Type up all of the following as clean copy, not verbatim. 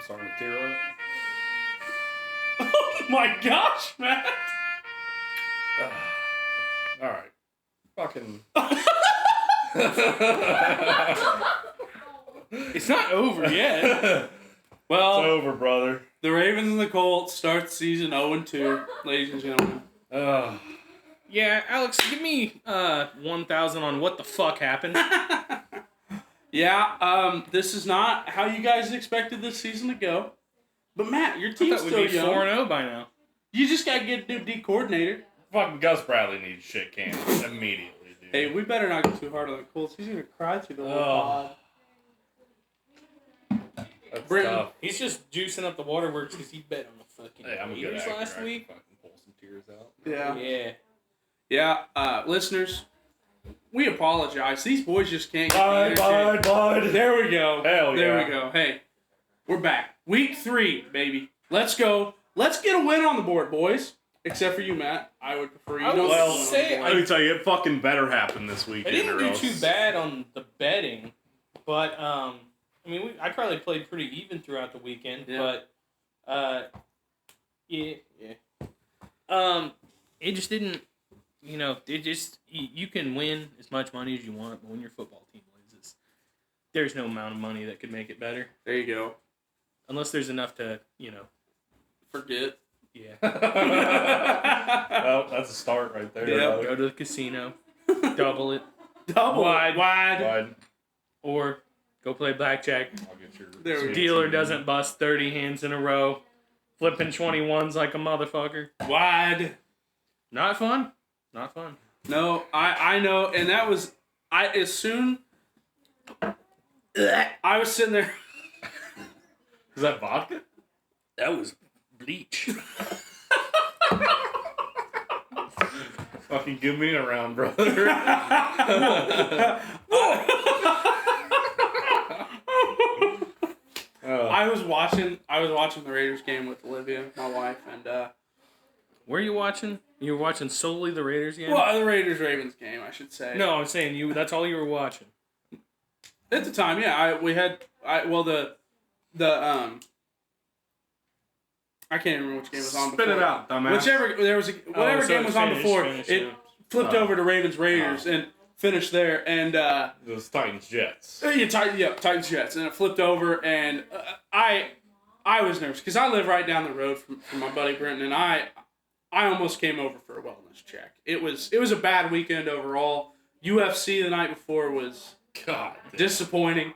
starting to tear up. Oh my gosh, Matt! All right. Fucking. It's not over yet. Well, it's over, brother. The Ravens and the Colts start the season 0-2, ladies and gentlemen. Yeah, Alex, give me 1,000 on what the fuck happened. Yeah, this is not how you guys expected this season to go. But Matt, your team's still we'd be young. 4-0 by now. You just gotta get a new D coordinator. Fucking Gus Bradley needs shit canned immediately, dude. Hey, we better not get too hard on the Colts. He's gonna cry through the whole pod. That's Britton. tough. He's just juicing up the waterworks because he bet on the fucking Hey, I'm a good Raiders actor. last I week. can fucking pull some tears out. Yeah. Yeah. Listeners, we apologize. These boys just can't get Bud. There we go. Hell There yeah. we go. Hey, we're back. Week 3, baby. Let's go. Let's get a win on the board, boys. Except for you, Matt. I would prefer you I don't would get a Well, win on say the Let board. me tell you, it fucking better happen this weekend. I didn't or do else. too bad on the betting, but I mean, I probably played pretty even throughout the weekend. Yeah. But yeah. It just didn't. You can win as much money as you want, but when your football team loses, there's no amount of money that could make it better, There you go. unless there's enough to Forget. yeah. Well, that's a start right there. Yeah, brother. Go to the casino, double it, Double. Wide. Wide. or go play blackjack. I'll get your There we go. Dealer doesn't bust 30 hands in a row, flipping 21s like a motherfucker. Wide. Not fun. Not fun. No, I know, and that was as soon I was sitting there. Is that vodka? That was bleach. Fucking give me a round, brother. I was watching the Raiders game with Olivia, my wife, and Where are you watching? You were watching solely the Raiders game? well, the Raiders-Ravens game, I should say. No, I'm saying you. That's all you were watching. At the time, yeah, I can't remember which game was on Spit before. it out, dumbass. Whatever so game it was on finished, before, finished, it yeah. flipped over to Ravens-Raiders and finished there, and Those Titans Jets. Titans Jets, and it flipped over, and I was nervous because I live right down the road from my buddy Brenton, and I almost came over for a wellness check. It was a bad weekend overall. UFC the night before was God. disappointing.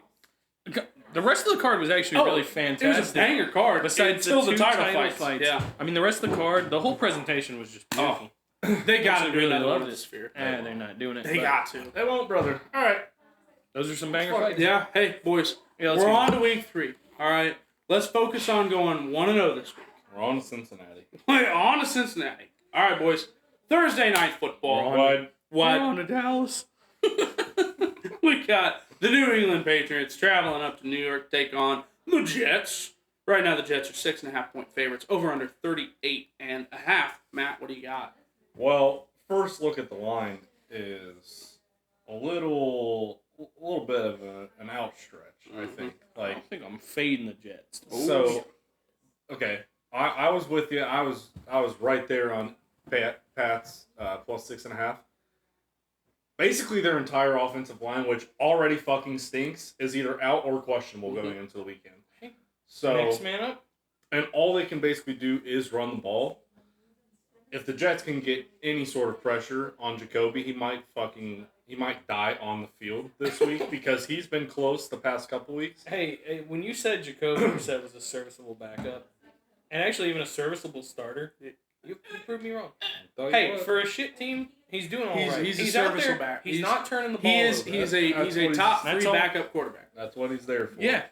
The rest of the card was actually really fantastic. It was a banger card. Besides until the the two title fights. Yeah, I mean, the rest of the card, the whole presentation was just beautiful. they got to Actually do really that loved with it. the Sphere. They're not doing it. They but got to. They won't, brother. All right. Those are some banger Fuck. fights. Yeah. Hey, boys, Yeah, let's we're go. on to week 3. All right, let's focus on going 1-0 this week. We're on to Cincinnati. On to Cincinnati. All right, boys. Thursday night football. Wide. We're What? on to Dallas. We got the New England Patriots traveling up to New York to take on the Jets. Right now, the Jets are 6.5-point favorites. Over under 38.5. Matt, what do you got? Well, first look at the line is a little bit of an outstretch, I think. I think I'm fading the Jets. So, okay, I was with you. I was right there on Pat's plus 6.5. Basically, their entire offensive line, which already fucking stinks, is either out or questionable going into the weekend. So, Next man up. and all they can basically do is run the ball. If the Jets can get any sort of pressure on Jacoby, he might die on the field this week because he's been close the past couple weeks. Hey, when you said Jacoby Brissett was a serviceable backup, and actually even a serviceable starter, you proved me wrong. Tell you Hey, what. for a shit team, he's doing all right. He's a out serviceable there. back. He's He's- not turning the ball He is. over. He's That's a what top that's 3 all. backup quarterback. That's what he's there for. Yeah.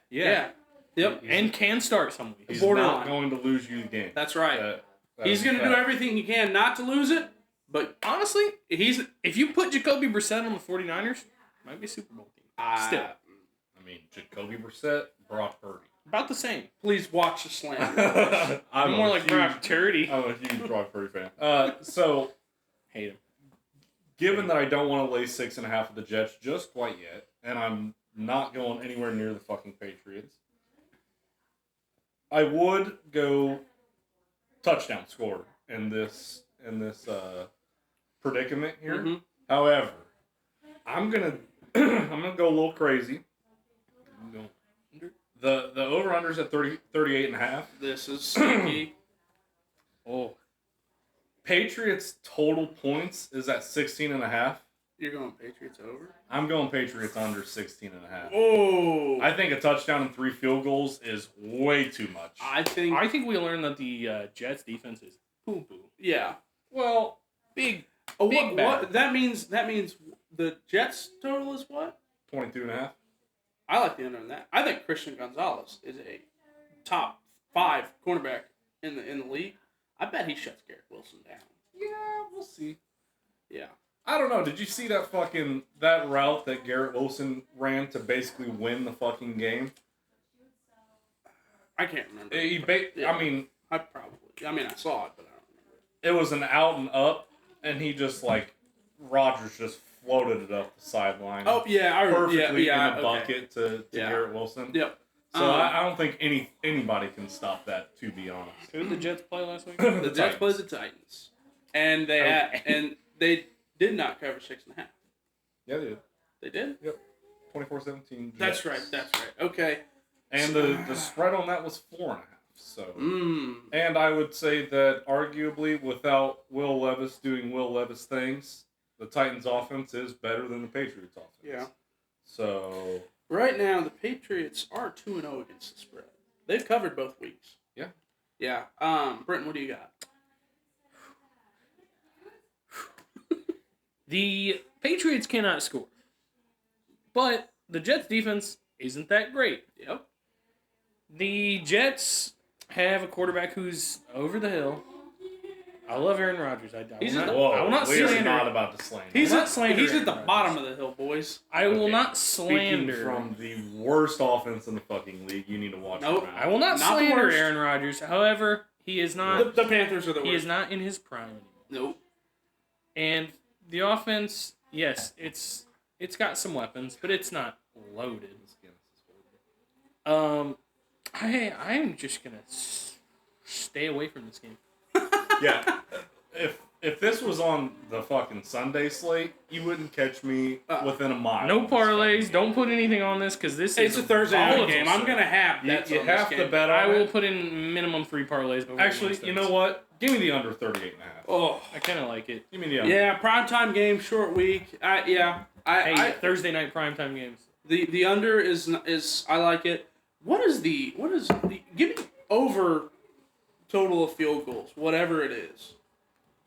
Yep. And can start some weeks. He's Borderline. not going to lose you the game. That's right. That's He's going to do fact. everything he can not to lose it. But Honestly, if you put Jacoby Brissett on the 49ers, might be a Super Bowl team. Still. I mean, Jacoby Brissett, Brock Purdy. About the same. please watch the slam. I'm more like Brock Turdy. I'm a huge Brock Purdy fan. So, Hate him. given that I don't want to lay 6.5 of the Jets just quite yet, and I'm not going anywhere near the fucking Patriots, I would go touchdown score in this predicament here. Mhm. However, I'm gonna I'm gonna go a little crazy. The over-under's at 38 and a half. This is sneaky. Oh, Patriots total points is at 16 and a half. You're going Patriots over? I'm going Patriots under 16 and a half. Oh. I think a touchdown and 3 field goals is way too much. I think. I think we learned that the Jets defense is poo poo. Yeah. well, Big. Oh, Big what bad. that means the Jets total is what? 22 and a half. I like the under on that. I think Christian Gonzalez is a top 5 cornerback in the league. I bet he shuts Garrett Wilson down. Yeah, we'll see. Yeah. I don't know. Did you see that route that Garrett Wilson ran to basically win the fucking game? I can't remember. I mean, I saw it, but I don't remember. it was an out and up, and he just Rodgers just floated it up the sideline. Oh yeah, perfectly in the okay. bucket to Yeah. Garrett Wilson. Yep. So I don't think anybody can stop that. To be honest, Who did the Jets play last week? The Jets Titans. played the Titans, and they did not cover 6.5. Yeah, they did. They did. 24-17. That's right. Okay. And the spread on that was 4.5. So. Mm. And I would say that arguably, without Will Levis doing Will Levis things, the Titans' offense is better than the Patriots' offense. Yeah. So. Right now, the Patriots are 2-0 against the spread. They've covered both weeks. Yeah. Yeah. Brenton, what do you got? The Patriots cannot score. But the Jets defense isn't that great. Yep. The Jets have a quarterback who's over the hill. I love Aaron Rodgers. I He's will at not, the- I will not we are slander. not about to slander. He's not at slandering He's at the Aaron bottom Rodgers. of the hill, boys. I will Okay. not Speaking slander. from the worst offense in the fucking league, you need to watch Nope. your mouth. I will not Not the slander worst. Aaron Rodgers. However, he is not. The Panthers are the He worst. is not in his prime anymore. Nope. And the offense, yes, it's got some weapons, but it's not loaded. I'm just gonna stay away from this game. Yeah. If this was on the fucking Sunday slate, you wouldn't catch me within a mile. No of this fucking parlays. game. Don't put anything on this because this It's is a Thursday night volatile game. I'm slate. gonna have bets You on this have to game. bet on I will it. put in minimum 3 parlays. Over Actually, Wednesdays. you know what? Give me the under 38 and a half. Oh. I kind of like it. Give me the under. Yeah, primetime game, short week. Hey, Thursday night primetime games. The under is I like it. What is the give me over total of field goals, whatever it is.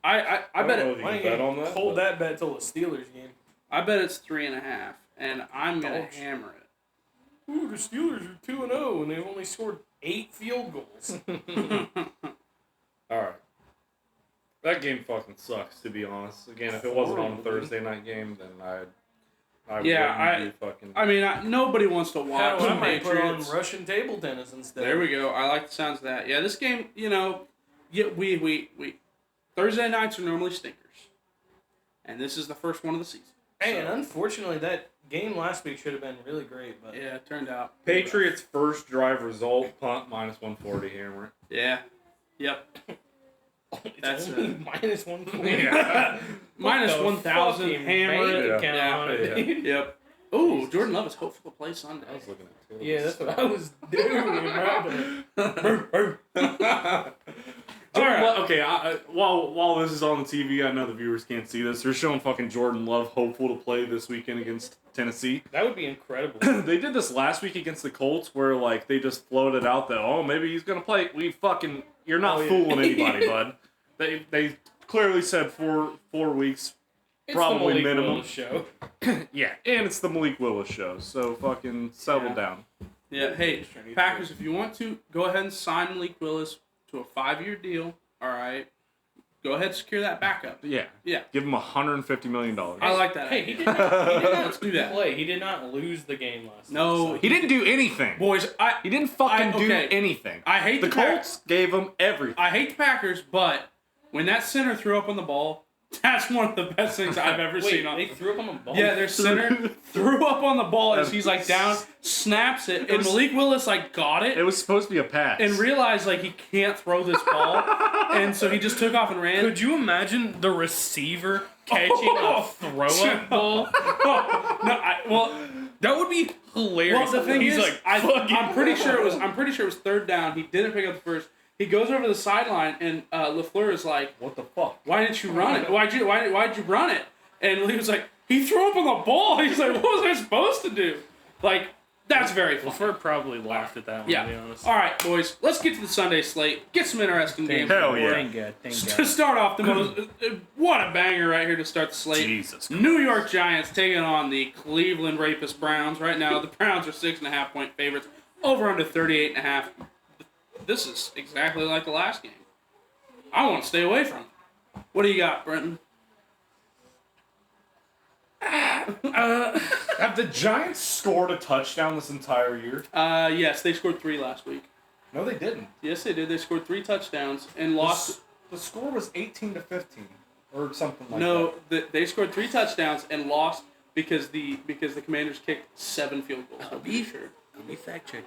I I bet don't know it. if you can bet on that. Hold but- that bet till the Steelers game. I bet it's 3.5, and I'm gonna Ouch. hammer it. Ooh, the Steelers are 2-0 and they've only scored 8 field goals. All right. That game fucking sucks, to be honest. Again, if it wasn't on a Horrible, Thursday night game, then I Yeah, wouldn't do fucking. I mean, nobody wants to watch Hell, the I might put on Patriots. Russian table tennis instead. There we go. I like the sounds of that. Yeah, this game, we Thursday nights are normally stinkers, and this is the first one of the season. Hey, So- and unfortunately, that game last week should have been really great. But Yeah, it turned out. Patriots' first drive result, punt minus 140, hammer it. Yeah. Yep. it's That's only it. minus 140. Yeah. Minus The 1,000, fucking hammer bank it. account Yeah. on it, Yeah. dude. Yep. Ooh, Jordan Love is hopeful to play Sunday. I was looking at it. Yeah, that's what I was doing, bro. Jordan Love, okay, while this is on the TV, I know the viewers can't see this. They're showing fucking Jordan Love hopeful to play this weekend against Tennessee. That would be incredible. They did this last week against the Colts, where they just floated out that maybe he's gonna play. You're not Oh, yeah. fooling anybody, bud. They clearly said 4 weeks. It's Probably the Malik minimum. Willis show. Yeah, and it's the Malik Willis show, so fucking settle Yeah. down. Yeah, hey, Packers, if you want to, go ahead and sign Malik Willis to a 5-year deal. All right. Go ahead and secure that backup. Yeah, Yeah. give him $150 million. I like that. Hey, idea. he did not Let's do that. play. He did not lose the game last No, night. He didn't do anything. Boys, He didn't fucking do okay. anything. I hate The the Pack- Colts gave him everything. I hate the Packers, but when that center threw up on the ball, That's one of the best things I've ever Wait, seen. they threw up on the ball. Yeah, their center threw up on the ball as he's like down, snaps it, and Malik Willis like got it. It was supposed to be a pass. And realized like he can't throw this ball, and so he just took off and ran. Could you imagine the receiver catching a throw-up ball? Well, That would be hilarious. the thing He's is, like, I'm pretty sure it was third down. He didn't pick up the first. He goes over to the sideline, and LaFleur is like, what the fuck? "Why didn't you run it? Why'd you run it?" And he was like, "He threw up on the ball." He's like, "What was I supposed to do?" Like, that's very funny. LaFleur probably laughed at that one, to be Yeah. honest. All right, boys. Let's get to the Sunday slate. Get some interesting games. Hell yeah. Thank God. To start off, the most what a banger right here to start the slate. Jesus Christ. New York Giants taking on the Cleveland Rapist Browns. Right now, the Browns are 6.5 point favorites. Over under 38.5. This is exactly like the last game. I want to stay away from it. What do you got, Brenton? Have the Giants scored a touchdown this entire year? Yes, they scored 3 last week. No, they didn't. Yes, they did. They scored 3 touchdowns and lost. The score was 18-15 or something like No, they scored 3 touchdowns and lost because the Commanders kicked 7 field goals. I'm pretty sure. I'll be fact checking.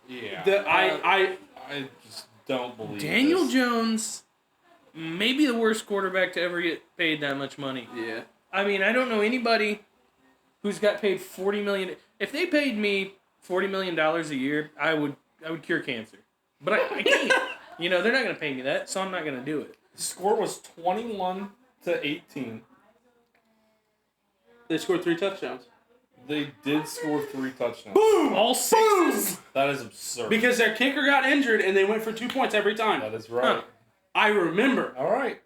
that. Yeah. I I just don't believe Daniel this. Jones, maybe the worst quarterback to ever get paid that much money. yeah. I mean, I don't know anybody who's got paid $40 million. If they paid me $40 million a year, I would cure cancer. But I can't. You know, they're not going to pay me that, so I'm not going to do it. The score was 21-18. They scored 3 touchdowns. They did score 3 touchdowns. All 6. That is absurd. Because their kicker got injured and they went for 2 points every time. That is right. I remember. All right.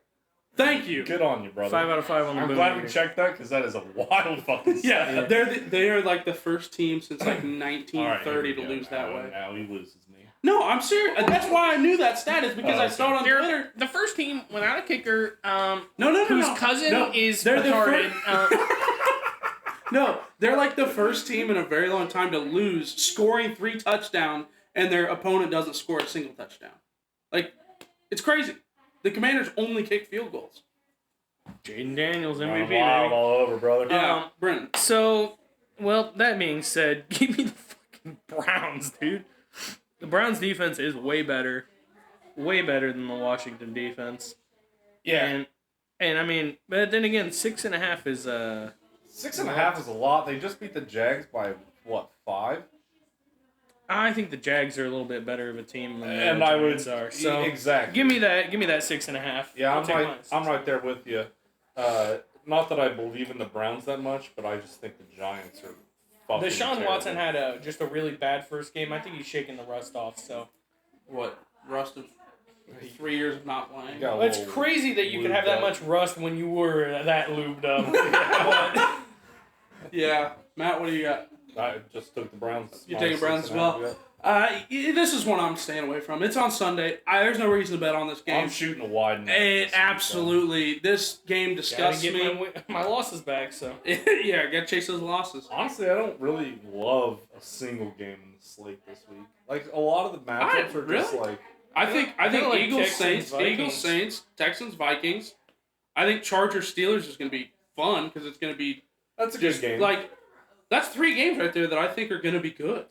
Thank you. Good on you, brother. 5 out of 5 on the I'm boom glad we here. checked that because that is a wild fucking Yeah, stat. they are like the first team since like All right, 1930 here to we go. lose that way. Now he loses me. No, I'm serious. That's why I knew that stat is because I saw it on They're Twitter. the first team without a kicker, No, whose cousin No, is they're the retarded. No, they're like the first team in a very long time to lose, scoring 3 touchdowns, and their opponent doesn't score a single touchdown. Like, it's crazy. The Commanders only kick field goals. Jaden Daniels, MVP, Wild baby. all over, brother. Yeah, Brenton. So, well, that being said, give me the fucking Browns, dude. The Browns defense is way better than the Washington defense. Yeah. And I mean, but then again, 6.5 is 6.5 is a lot. They just beat the Jags by what, 5? I think the Jags are a little bit better of a team than And the I would Giants are. So exactly. give me that 6.5. Yeah, I'll take mine. I'm right there with you. Not that I believe in the Browns that much, but I just think the Giants are fucking Deshaun terrible. Watson had just a really bad first game. I think he's shaking the rust off. So What? Rust of 3 years of not playing? Got a it's little crazy that you could have that lubed up. much rust when you were that lubed up. Yeah. Matt, what do you got? I just took the Browns. You taking Browns as well? This is one I'm staying away from. It's on Sunday. There's no reason to bet on this game. I'm shooting a wide net. It absolutely. This game Gotta disgusts get me. my losses back. So Yeah, gotta chase those losses. Honestly, I don't really love a single game in the slate this week. Like, a lot of the matchups are just really? like... I think like Eagles Texans, Saints, Vikings. Eagles Saints, Texans Vikings. I think Chargers Steelers is gonna be fun because it's gonna be That's a good game. like that's 3 games right there that I think are gonna be good.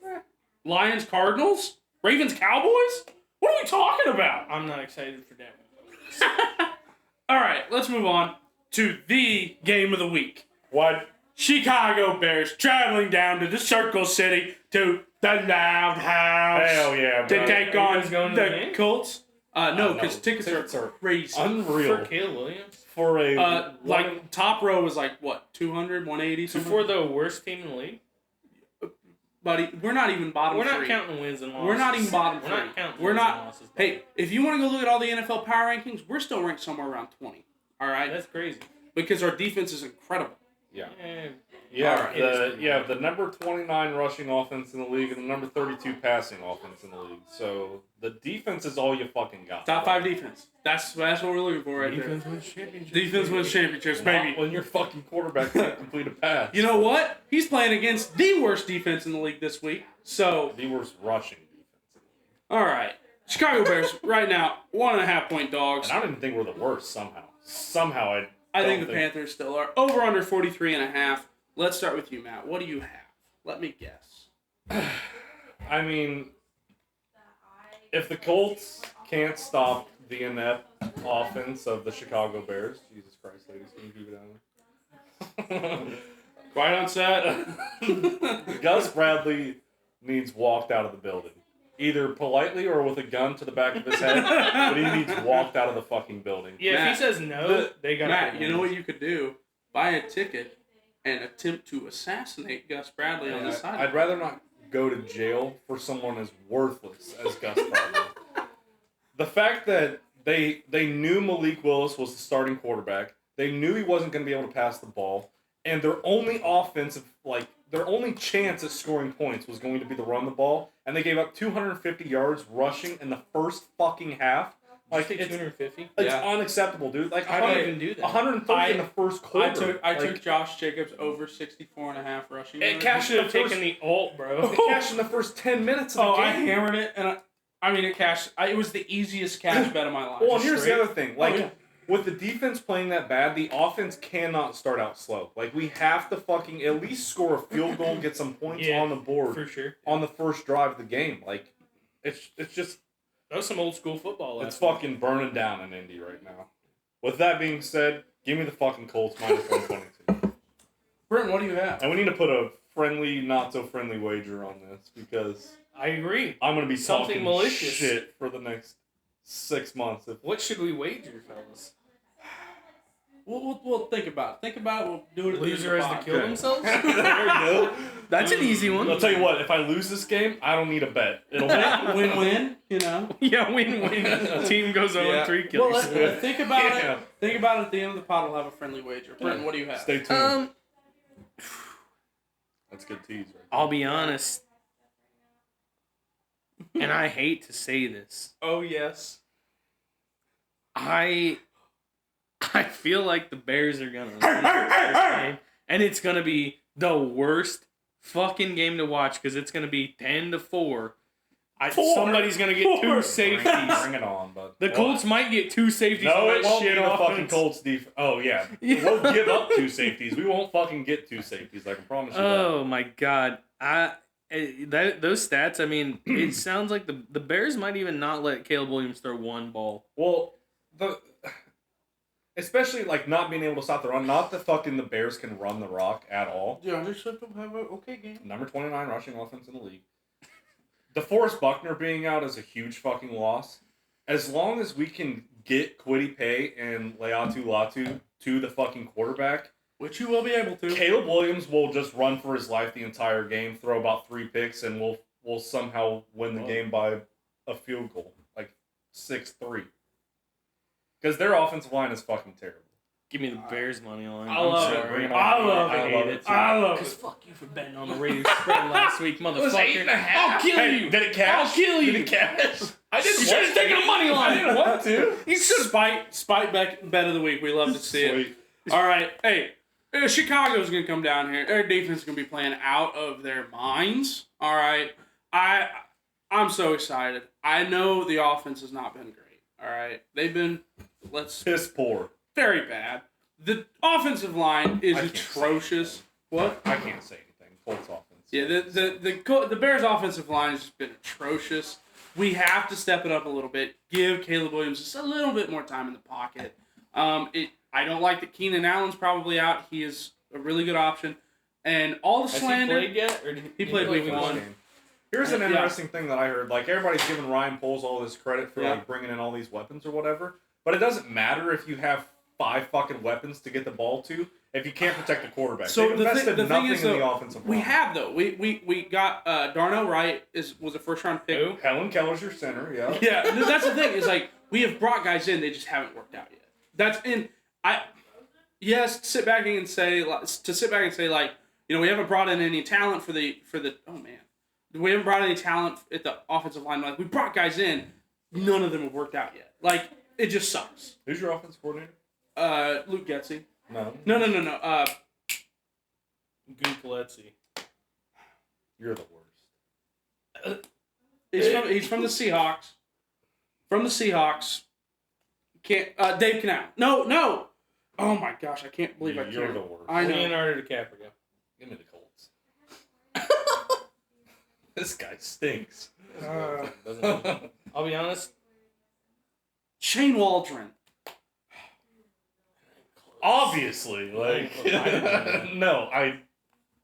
Lions Cardinals, Ravens Cowboys. What are we talking about? I'm not excited for that one. All right, let's move on to the game of the week. What? Chicago Bears traveling down to the Circle City to the Loud House. Hell yeah, To bro. take Are you on guys going to the the game? Colts. No, No, because tickets are crazy. Unreal. For Caleb Williams. For a... Like top row was like what 200, 180. something? For the worst team in the league. Buddy, we're not even bottom. We're not 3. counting wins and losses. We're not even bottom. We're 3. not counting We're wins not. and losses. Hey, if you want to go look at all the NFL power rankings, we're still ranked somewhere around 20. All right, That's crazy. because our defense is incredible. Yeah. Eh, Yeah, Alright. the number 29 rushing offense in the league and the number 32 passing offense in the league. So the defense is all you fucking got. Top 5 defense. That's what we're looking for right there. Defense wins championships. Defense wins championships, Not baby. when your fucking quarterback can't complete a pass. You know what? He's playing against the worst defense in the league this week. So, The worst rushing defense. all right, Chicago Bears right now 1.5 point dogs. And I don't even think we're the worst somehow. Somehow I Don't think the think- Panthers still are. Over under 43.5. Let's start with you, Matt. What do you have? Let me guess. I mean, if the Colts can't stop the inept offense of the Chicago Bears, Jesus Christ, ladies, can you keep it down? Quiet on set. Gus Bradley needs walked out of the building. Either politely or with a gun to the back of his head, but he needs walked out of the fucking building. Yeah, if Matt, he says no, they got Matt, you know what you could do? Buy a ticket and attempt to assassinate Gus Bradley on the side. I'd rather not go to jail for someone as worthless as Gus Bradley. The fact that they knew Malik Willis was the starting quarterback, they knew he wasn't going to be able to pass the ball, and their only their only chance at scoring points was going to be to run the ball, and they gave up 250 yards rushing in the first fucking half. Like, it's 250. Yeah. unacceptable, dude. Like, How do you even do that? 130 in the first quarter. I took Josh Jacobs over 64.5 rushing. It yards. cashed Should in have the taken first, the alt, bro. it cashed in the first 10 minutes of the Oh, game. I hammered it, and I mean, it cashed. It was the easiest cash bet of my life. Well, and here's Straight. the other thing. Like, yeah. with the defense playing that bad, the offense cannot start out slow. Like, we have to fucking at least score a field goal, get some points Yeah, on the board For sure. on the first drive of the game. Like, it's just, That was some old school football. it's last week. fucking burning down in Indy right now. With that being said, give me the fucking Colts minus 122. Britton, what do you have? And we need to put a friendly, not so friendly wager on this because I agree. I'm going to be Something talking malicious. shit for the next 6 months. If What should we wager, fellas? We'll think about it. Think about it. We'll do it at the end of Loser the has to pod. kill themselves? there we go. That's an easy one. I'll tell you what, if I lose this game, I don't need a bet. It'll win. Win-win, you know. Yeah, win-win. Team goes 0-3, kill Well, yourself. think about Yeah. it. Think about it at the end of the pod. We'll have a friendly wager. Britton, what do you have? Stay tuned. Um, That's good tease, right? I'll be honest, and I hate to say this, Oh yes. I feel like the Bears are gonna lose the first game, and it's gonna be the worst fucking game to watch because it's gonna be 10-4. Somebody's gonna get two safeties. Bring it on, bud. The Colts might get two safeties. No, on it that won't be shit the fucking offense. Colts defense. Oh, yeah. Yeah. We'll give up two safeties. We won't fucking get two safeties. I can promise you that. Oh my god! Those stats. I mean, it sounds like the Bears might even not let Caleb Williams throw one ball. Well, especially, like, not being able to stop the run. Not that fucking the Bears can run the rock at all. Yeah, they should have an okay game. Number 29 rushing offense in the league. DeForest Buckner being out is a huge fucking loss. As long as we can get Kwity Paye and Leatu Latu to the fucking quarterback, Which you will be able to. Caleb Williams will just run for his life the entire game, throw about 3 picks, and we'll somehow win the game by a field goal, like 6-3. Because their offensive line is fucking terrible. Give me the Bears money line. I love it. Bring it on. I love I it. love it too. I love Because it. fuck you for betting on the Raiders spread last week, motherfucker. 8.5. I'll kill Hey, you. did it cash? I'll kill you. Did it cash? I didn't. You should have taken a money I line. didn't want to. You should spite bet of the week. We love to see it. Sweet. All right, hey, Chicago's gonna come down here. Their defense is gonna be playing out of their minds. All right, I'm so excited. I know the offense has not been great. All right, they've been Piss poor. very bad. The offensive line is I can't atrocious. What? I can't say anything. Colts offense. Yeah, the Bears' offensive line has just been atrocious. We have to step it up a little bit. Give Caleb Williams just a little bit more time in the pocket. I don't like that Keenan Allen's probably out. He is a really good option. And all the Has slander. he played yet? Or did He played week one. Here's an Yeah. interesting thing that I heard. Like, everybody's giving Ryan Poles all this credit for Yeah. like bringing in all these weapons or whatever, but it doesn't matter if you have 5 fucking weapons to get the ball to if you can't protect the quarterback. So They've the invested thing nothing is, in the though, offensive We line. have though. We got Darnell Wright was a first round pick. Who? Helen Keller's your center, yeah. Yeah, that's the thing. Is like we have brought guys in, they just haven't worked out yet. That's in yes, to sit back and say like, you know, we haven't brought in any talent for the oh man. We haven't brought any talent at the offensive line. Like, we brought guys in, none of them have worked out yet. Like, it just sucks. Who's your offensive coordinator? Luke Getsy. No. No. Googletzy. You're the worst. He's from the Seahawks. From the Seahawks. Dave Canal. No. Oh my gosh, I can't believe I You're can't. the worst. I know. Leonardo DiCaprio. Give me the Colts. This guy stinks. I'll be honest. Shane Waldron. Obviously, like no,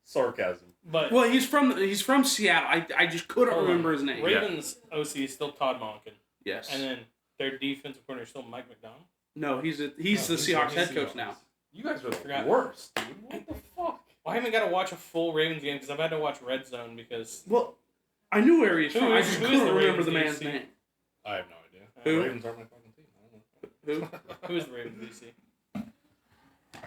sarcasm. But Well, he's from Seattle. I just couldn't hold on. remember his name. Ravens OC is still Todd Monken. Yes. And then their defensive coordinator is still Mike McDonald. No, he's the he's Seahawks head the coach Seahawks. now. You guys are the Forgot. worst, dude. What the fuck? Well, I haven't got to watch a full Ravens game because I've had to watch Red Zone because Well, I knew where he's Who from. I is- just who is couldn't the remember Ravens the man's DC? name. I have no idea. Who? Ravens aren't my fucking team. I don't know. Who? who is the Ravens DC? I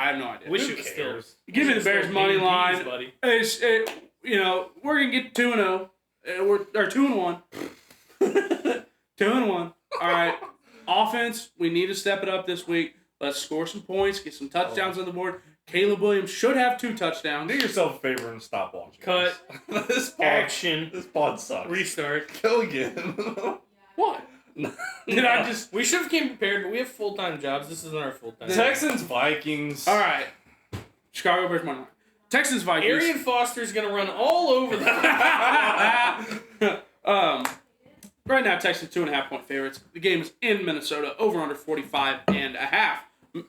have no idea. Wish Who it was cares? Give me the Bears money line. buddy. We're gonna get 2-0. We're 2-1. 2-1. All right. Offense, we need to step it up this week. Let's score some points, get some touchdowns on the board. Caleb Williams should have 2 touchdowns. Do yourself a favor and stop watching. Cut. this. This pod, Action. this pod sucks. Restart. Go again. What? Did I just? We should have came prepared, but we have full-time jobs. This isn't our full-time. Texans, Vikings. All right. Chicago Bears money line. Texans Vikings. Arian Foster's gonna run all over the. Right now, Texans 2.5-point favorites. The game is in Minnesota. Over under 45.5.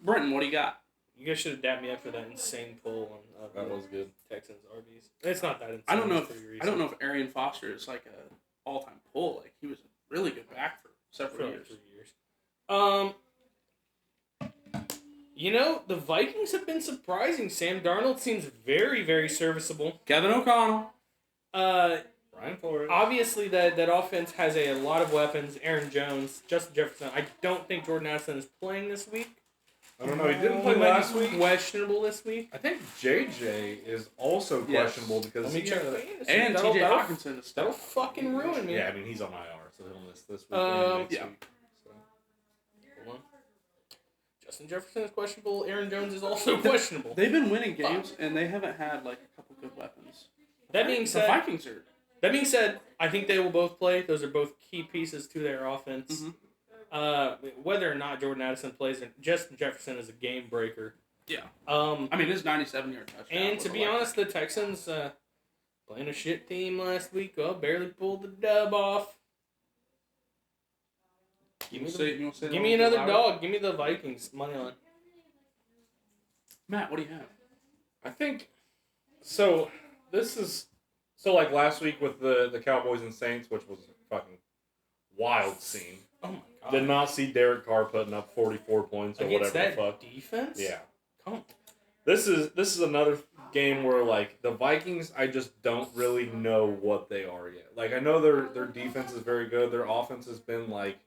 Brenton, what do you got? You guys should have dapped me up for that insane pull on That was good. Texans Arby's. It's not that insane. I don't know it's if pretty recent. Arian Foster is like a all-time pull. Like he was a really good back for For several like years. 3 years. The Vikings have been surprising. Sam Darnold seems very, very serviceable. Kevin O'Connell. Brian Flores. Obviously, that offense has a lot of weapons. Aaron Jones, Justin Jefferson. I don't think Jordan Addison is playing this week. I don't know. He didn't play He might last be week. questionable this week. I think JJ is also Yes. questionable because Let me he check had a- fantasy. And That'll- TJ that'll- Hawkinson is That'll still. fucking ruin me. Yeah, I mean he's on IR, so he'll miss this week Um, and next yeah. week. So. Hold on. Justin Jefferson is questionable. Aaron Jones is also questionable. They've been winning games, and they haven't had like a couple good weapons. That being The said, Vikings are. I think they will both play. Those are both key pieces to their offense. Mhm. Whether or not Jordan Addison plays, Justin Jefferson is a game breaker. Yeah. Um, I mean, his 97-yard touchdown. and was to a be lifer. honest, the Texans playing a shit team last week. Well, barely pulled the dub off. Give me, You wanna say that give a me little another bit louder? dog. Give me the Vikings money line. Matt, what do you have? I think so. This is so like last week with the Cowboys and Saints, which was a fucking wild scene. Oh my god! Did not see Derek Carr putting up 44 points or Against whatever that the fuck. defense? Yeah. Come on. This is another game where like the Vikings, I just don't really know what they are yet. Like I know their defense is very good. Their offense has been like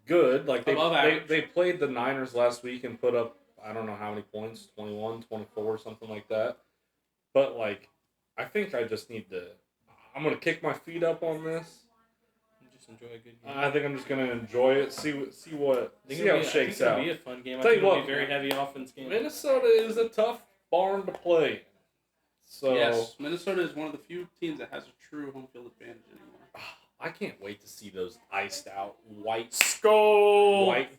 good. Like Above average. they played the Niners last week and put up I don't know how many points, 21, 24, something like that. But like I think I just need to I'm going to kick my feet up on this. Just enjoy a good game. I think I'm just going to enjoy it, see how it shakes out. It'll be a fun game. I Tell think you it'll what, be a very heavy offense game. Minnesota is a tough barn to play. So Yes, Minnesota is one of the few teams that has a true home field advantage anymore. I can't wait to see those iced out white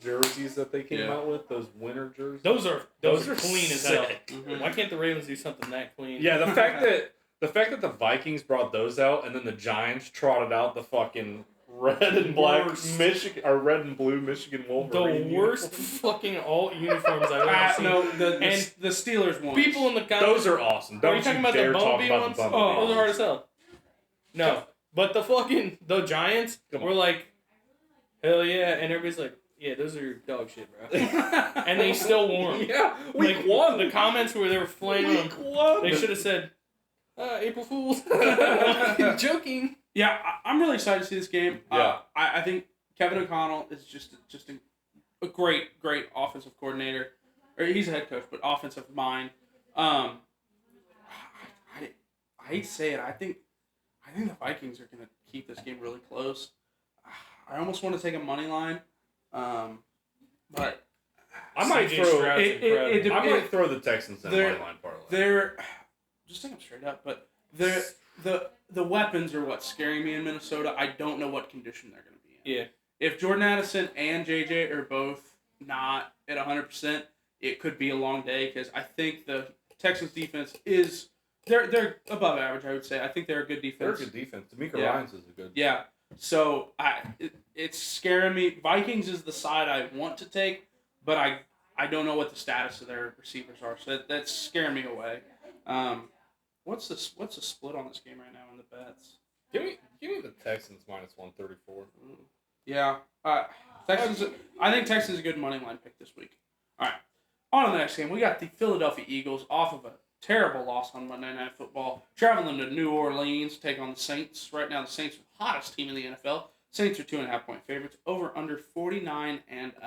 jerseys that they came Yeah. out with. Those winter jerseys. Those are clean as hell. sick. Mhm. Why can't the Ravens do something that clean? Yeah, the fact that the Vikings brought those out and then the Giants trotted out the fucking red and black Worst. Michigan or red and blue Michigan Wolverine. the worst uniforms. fucking alt uniforms I've ever seen. No, the And the Steelers ones. People in the comments. Those are awesome. Are Don't you talking about dare the talk Bumblebee about ones? the Oh, Bumblebee those are hard ones. as hell. No, but the Giants Come on. were like, hell yeah, and everybody's like, yeah, those are dog shit, bro. And they still wore 'em. Yeah, week Like, one. The comments where they were flaming Week them. one. They should have said, April Fools. Joking. Yeah, I'm really excited to see this game. Yeah. I think Kevin O'Connell is just a great offensive coordinator. Or he's a head coach, but offensive mind. I hate to say it. I think the Vikings are going to keep this game really close. I almost want to take a money line, but I might CJ throw. Stroud's it- incredible. I might throw the Texans in They're- my line parlay. they're just think I'm straight up. But the weapons are what's scaring me in Minnesota. I don't know what condition they're going to be in. Yeah. If Jordan Addison and JJ are both not at 100%, it could be a long day because I think the Texans defense is they're above average. I would say. I think they're a good defense. They're a good defense. D'Amico Yeah. Ryans is a good. Yeah. So it's scaring me. Vikings is the side I want to take, but I don't know what the status of their receivers are. So that's scaring me away. What's the split on this game right now in the bets? Give me the Texans minus 134. Yeah. Texans. I think Texans is a good money line pick this week. All right. On to the next game, we got the Philadelphia Eagles off of a terrible loss on Monday Night Football, traveling to New Orleans to take on the Saints. Right now, the Saints are the hottest team in the NFL. Saints are 2.5-point favorites. Over under 49.5.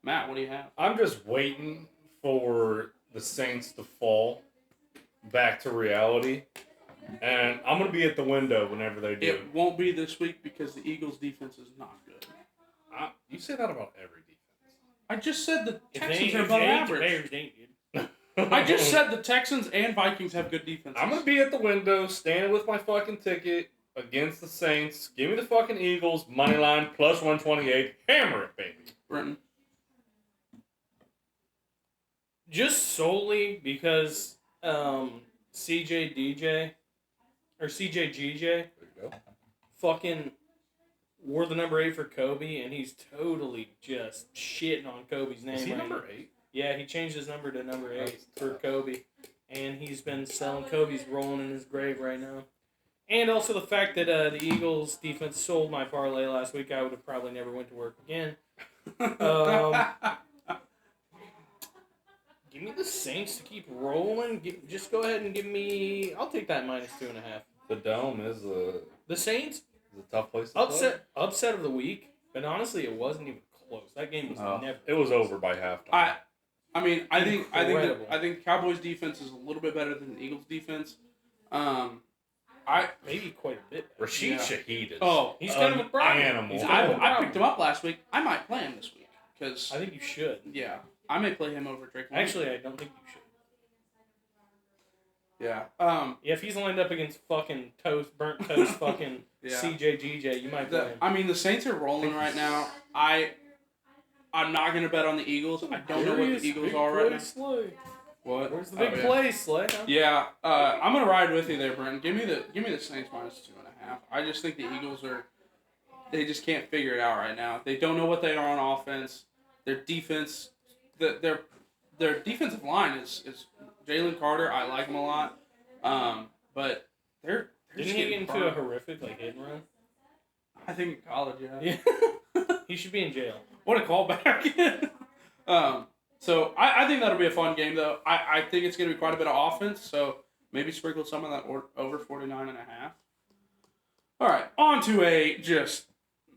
Matt, what do you have? I'm just waiting for the Saints to fall back to reality, and I'm gonna be at the window whenever they do. It won't be this week because the Eagles' defense is not good. You say that about every defense. I just said the If Texans they are ain't, above if they ain't, the average. Bears ain't good. I just said the Texans and Vikings have good defenses. I'm gonna be at the window, standing with my fucking ticket against the Saints. Give me the fucking Eagles money line plus 128. Hammer it, baby. Brenton. Just solely because CJ GJ There you go. fucking wore the number 8 for Kobe, and he's totally just shitting on Kobe's name. Is he right number now. 8? Yeah, he changed his number to number 8 That's for tough. Kobe, and he's been selling Kobe's rolling in his grave right now. And also the fact that the Eagles defense sold my parlay last week, I would have probably never went to work again. Give me the Saints to keep rolling. Just go ahead and give me. I'll take that minus 2.5. The Dome is a The Saints tough place to play. upset of the week, but honestly, it wasn't even close. That game was Oh. never. It was over by halftime. I mean, I think Incredible. the Cowboys defense is a little bit better than the Eagles defense. Maybe quite a bit. Rashid Yeah. Shaheed is Oh, he's kind of a problem. animal. He's kind of a I picked him up last week. I might play him this week because I think you should. yeah, I may play him over Drake London. Actually, I don't think you should. yeah. Yeah, if he's lined up against fucking burnt toast, fucking Yeah. CJ GJ, you might play him. I mean, the Saints are rolling right now. I'm not gonna bet on the Eagles. I don't know what the Eagles are right now. Slay. What? Where's the Oh, big yeah. play, Slay? Huh? Yeah, I'm gonna ride with you there, Brenton. Give me the Saints minus 2.5. I just think the Eagles they just can't figure it out right now. They don't know what they are on offense. Their defense, their defensive line is Jalen Carter. I like him a lot, but they're Didn't just he getting get into a burned. horrific hit and run? I think in college, yeah. Yeah. He should be in jail. What a callback. So I think that'll be a fun game, though. I think it's going to be quite a bit of offense, so maybe sprinkle some of that over 49.5. All right, on to a just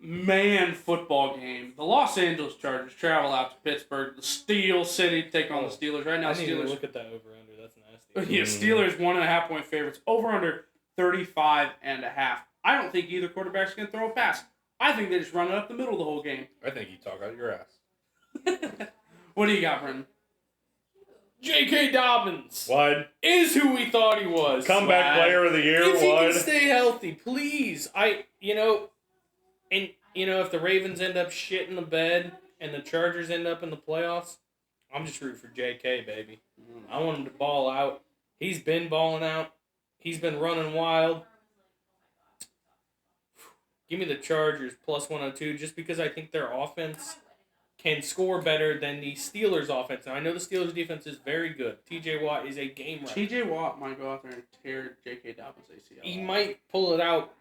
man football game. The Los Angeles Chargers travel out to Pittsburgh, the Steel City, to take on the Steelers. Right now, I need to Steelers. look at that over-under. That's nasty. Yeah, Steelers 1.5-point favorites. Over under 35.5. I don't think either quarterback's going to throw a pass. I think they just run it up the middle the whole game. I think you talk out your ass. What do you got, Brendan? J.K. Dobbins What? is who we thought he was. Comeback Swag. player of the year? If he What? can stay healthy, please. If the Ravens end up shitting the bed and the Chargers end up in the playoffs, I'm just rooting for J.K., baby. I want him to ball out. He's been balling out. He's been running wild. Give me the Chargers plus 102 just because I think their offense can score better than the Steelers' offense. Now, I know the Steelers' defense is very good. T.J. Watt is a game runner. T.J. Watt might go out there and tear J.K. Dobbins' ACL. He might pull it out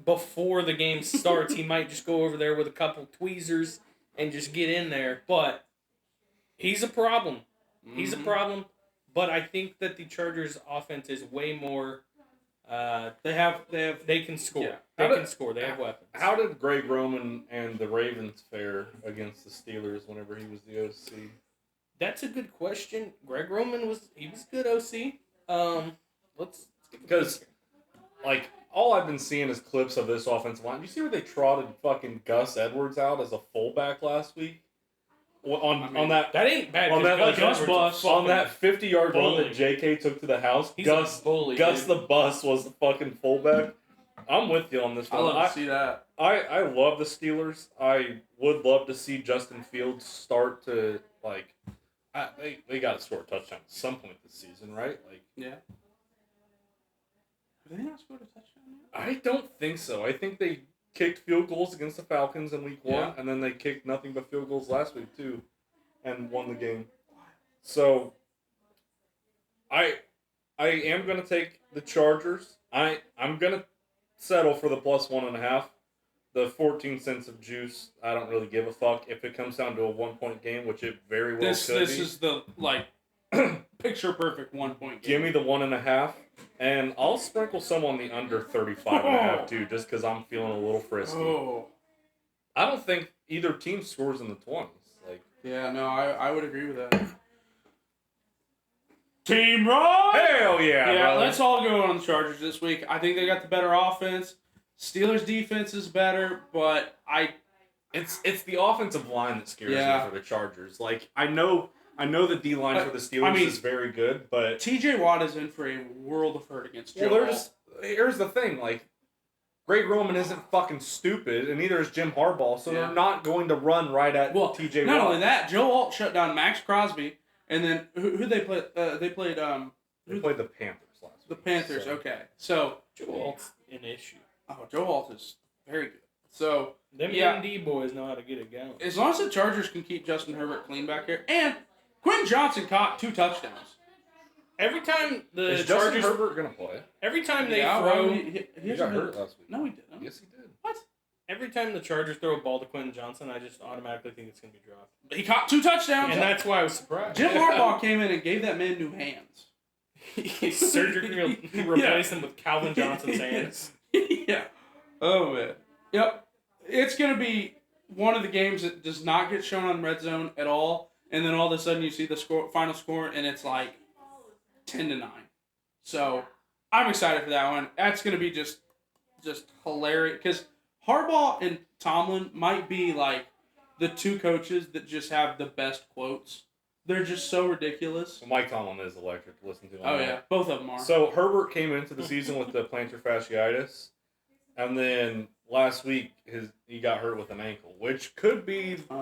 before the game starts. He might just go over there with a couple tweezers and just get in there. But he's a problem. He's a problem. But I think that the Chargers' offense is way more. They can score. Yeah. They can score. They have weapons. How did Greg Roman and the Ravens fare against the Steelers whenever he was the OC? That's a good question. Greg Roman was good OC. Let's Because, like, all I've been seeing is clips of this offensive line. You see where they trotted fucking Gus Edwards out as a fullback last week? On that ain't bad. on that, like, Gus Gus Bus on that 50-yard run bully. that JK took to the house, He's Gus a bully. Gus dude. the Bus was the fucking fullback. I'm with you on this I one. love to see that. I love the Steelers. I would love to see Justin Fields start to they got to score a touchdown at some point this season, right? Like, Yeah. Have they not scored a touchdown yet? I don't think so. I think they kicked field goals against the Falcons in Week 1, Yeah. and then they kicked nothing but field goals last week too, and won the game. So, I am gonna take the Chargers. I'm gonna settle for the plus 1.5. The 14 cents of juice, I don't really give a fuck if it comes down to a 1-point game, which it very well This could be. is the picture perfect 1-point game. Give me the 1.5, and I'll sprinkle some on the under 35.5 too, just because I'm feeling a little frisky. Oh. I don't think either team scores in the 20s. Like, Yeah, no, I would agree with that. Team Rock! hell yeah, Yeah, brother. let's all go on the Chargers this week. I think they got the better offense. Steelers defense is better, but It's the offensive line that scares Yeah. me for the Chargers. Like, I know the D line for the Steelers is very good, but TJ Watt is in for a world of hurt against Joe. here's the thing, like, Greg Roman isn't fucking stupid, and neither is Jim Harbaugh, so Yeah. they're not going to run right at TJ Watt. Not only that, Joe Alt shut down Max Crosby, and then who they played? They played They played the Panthers last week. the Panthers. so- Okay, so Joe Alt's an issue. Joe Alt is very good. So Them Yeah. MD boys know how to get it going. as long as the Chargers can keep Justin Herbert clean back here, and Quentin Johnson caught 2 touchdowns. Every time the Is Justin Chargers, Herbert gonna play? every time they Yeah, throw, well, he He got hasn't been- hurt last week. No, he didn't. Yes, he did. What? every time the Chargers throw a ball to Quentin Johnson, I just automatically think it's gonna be dropped, He caught 2 touchdowns. and that's why I was surprised. Jim Harbaugh came in and gave that man new hands. He surgically replaced him with Calvin Johnson's hands. Yeah. Oh man. Yep. It's gonna be one of the games that does not get shown on Red Zone at all, and then all of a sudden you see the final score, and it's like 10-9. So I'm excited for that one. That's gonna be just hilarious because Harbaugh and Tomlin might be like the 2 coaches that just have the best quotes. They're just so ridiculous. Well, Mike Tomlin is electric to listen to. Oh yeah, both of them are. So Herbert came into the season with the plantar fasciitis, and then last week he got hurt with an ankle, which could be the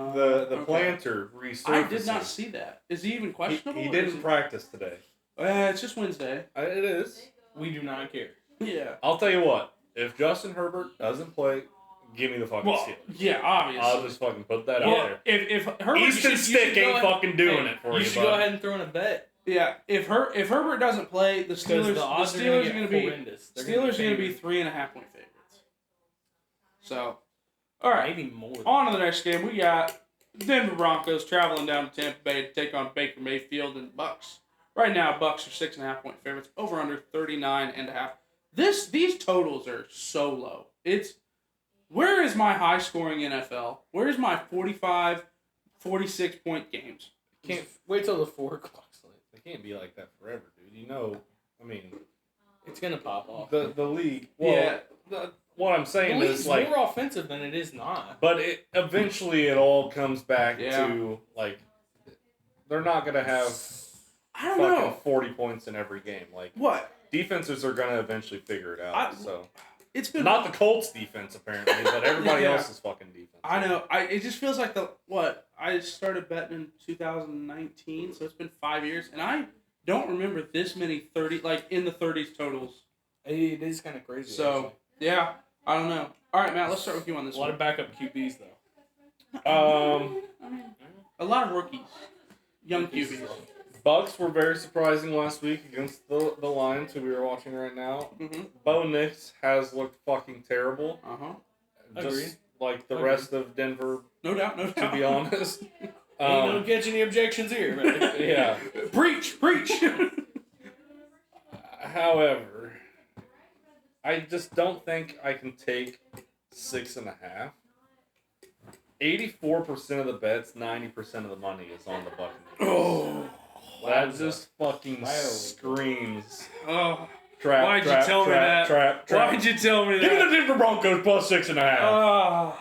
okay. plantar resurfacing. I did not see that. Is he even questionable? He or didn't is practice today. It's just Wednesday. It is. We do not care. Yeah. I'll tell you what. If Justin Herbert doesn't play, give me the fucking Well, Steelers. yeah, obviously. I'll just fucking put that out Well, there. if Herbert, Easton you Stick should go ain't ahead- fucking doing it for you, You should bud. go ahead and throw in a bet. yeah, if Herbert doesn't play, the Because Steelers, the odds the are Steelers going are going to to be horrendous. They're Steelers are going to be favored. 3.5-point favorites. So, all right, Maybe more. Than on to the next game. We got Denver Broncos traveling down to Tampa Bay to take on Baker Mayfield and Bucks. Right now, Bucks are 6.5-point favorites. Over under 39.5. These totals are so low. Where is my high scoring NFL? Where's my 45, 46 point games? Can't Wait till the 4 o'clock slate. They can't be like that forever, dude. You know, I mean, It's gonna pop off. the league. Well, what I'm The saying league's is like, more offensive than it is not. but eventually it all comes back Yeah. to like, they're not gonna have I don't fucking know. 40 points in every game. Like, What? defenses are gonna eventually figure it out. I- So It's been not the Colts defense apparently, but everybody Yeah. else's fucking defense. I know. It just feels like I started betting in 2019, so it's been 5 years, and I don't remember this many 30 in the 30s totals. It is kind of crazy. So yeah, I don't know. All right, Matt, let's start with you on this a lot one. of backup QBs though. I mean, a lot of rookies, young QBs. Bucks were very surprising last week against the Lions, who we were watching right now. Mm-hmm. Bo Nix has looked fucking terrible. Uh-huh. Just Agreed. like the Agreed. rest of Denver, No doubt, no doubt. to be honest. Ain't no catch any objections here, man. Yeah. Preach. However, I just don't think I can take 6.5. 84% of the bets, 90% of the money is on the Buccaneers. Oh. That just fucking Wow. screams. Oh. Trap, Why'd you trap, tell me trap, that? Trap, trap. Why'd you tell me Give me that? the Denver Broncos plus 6.5.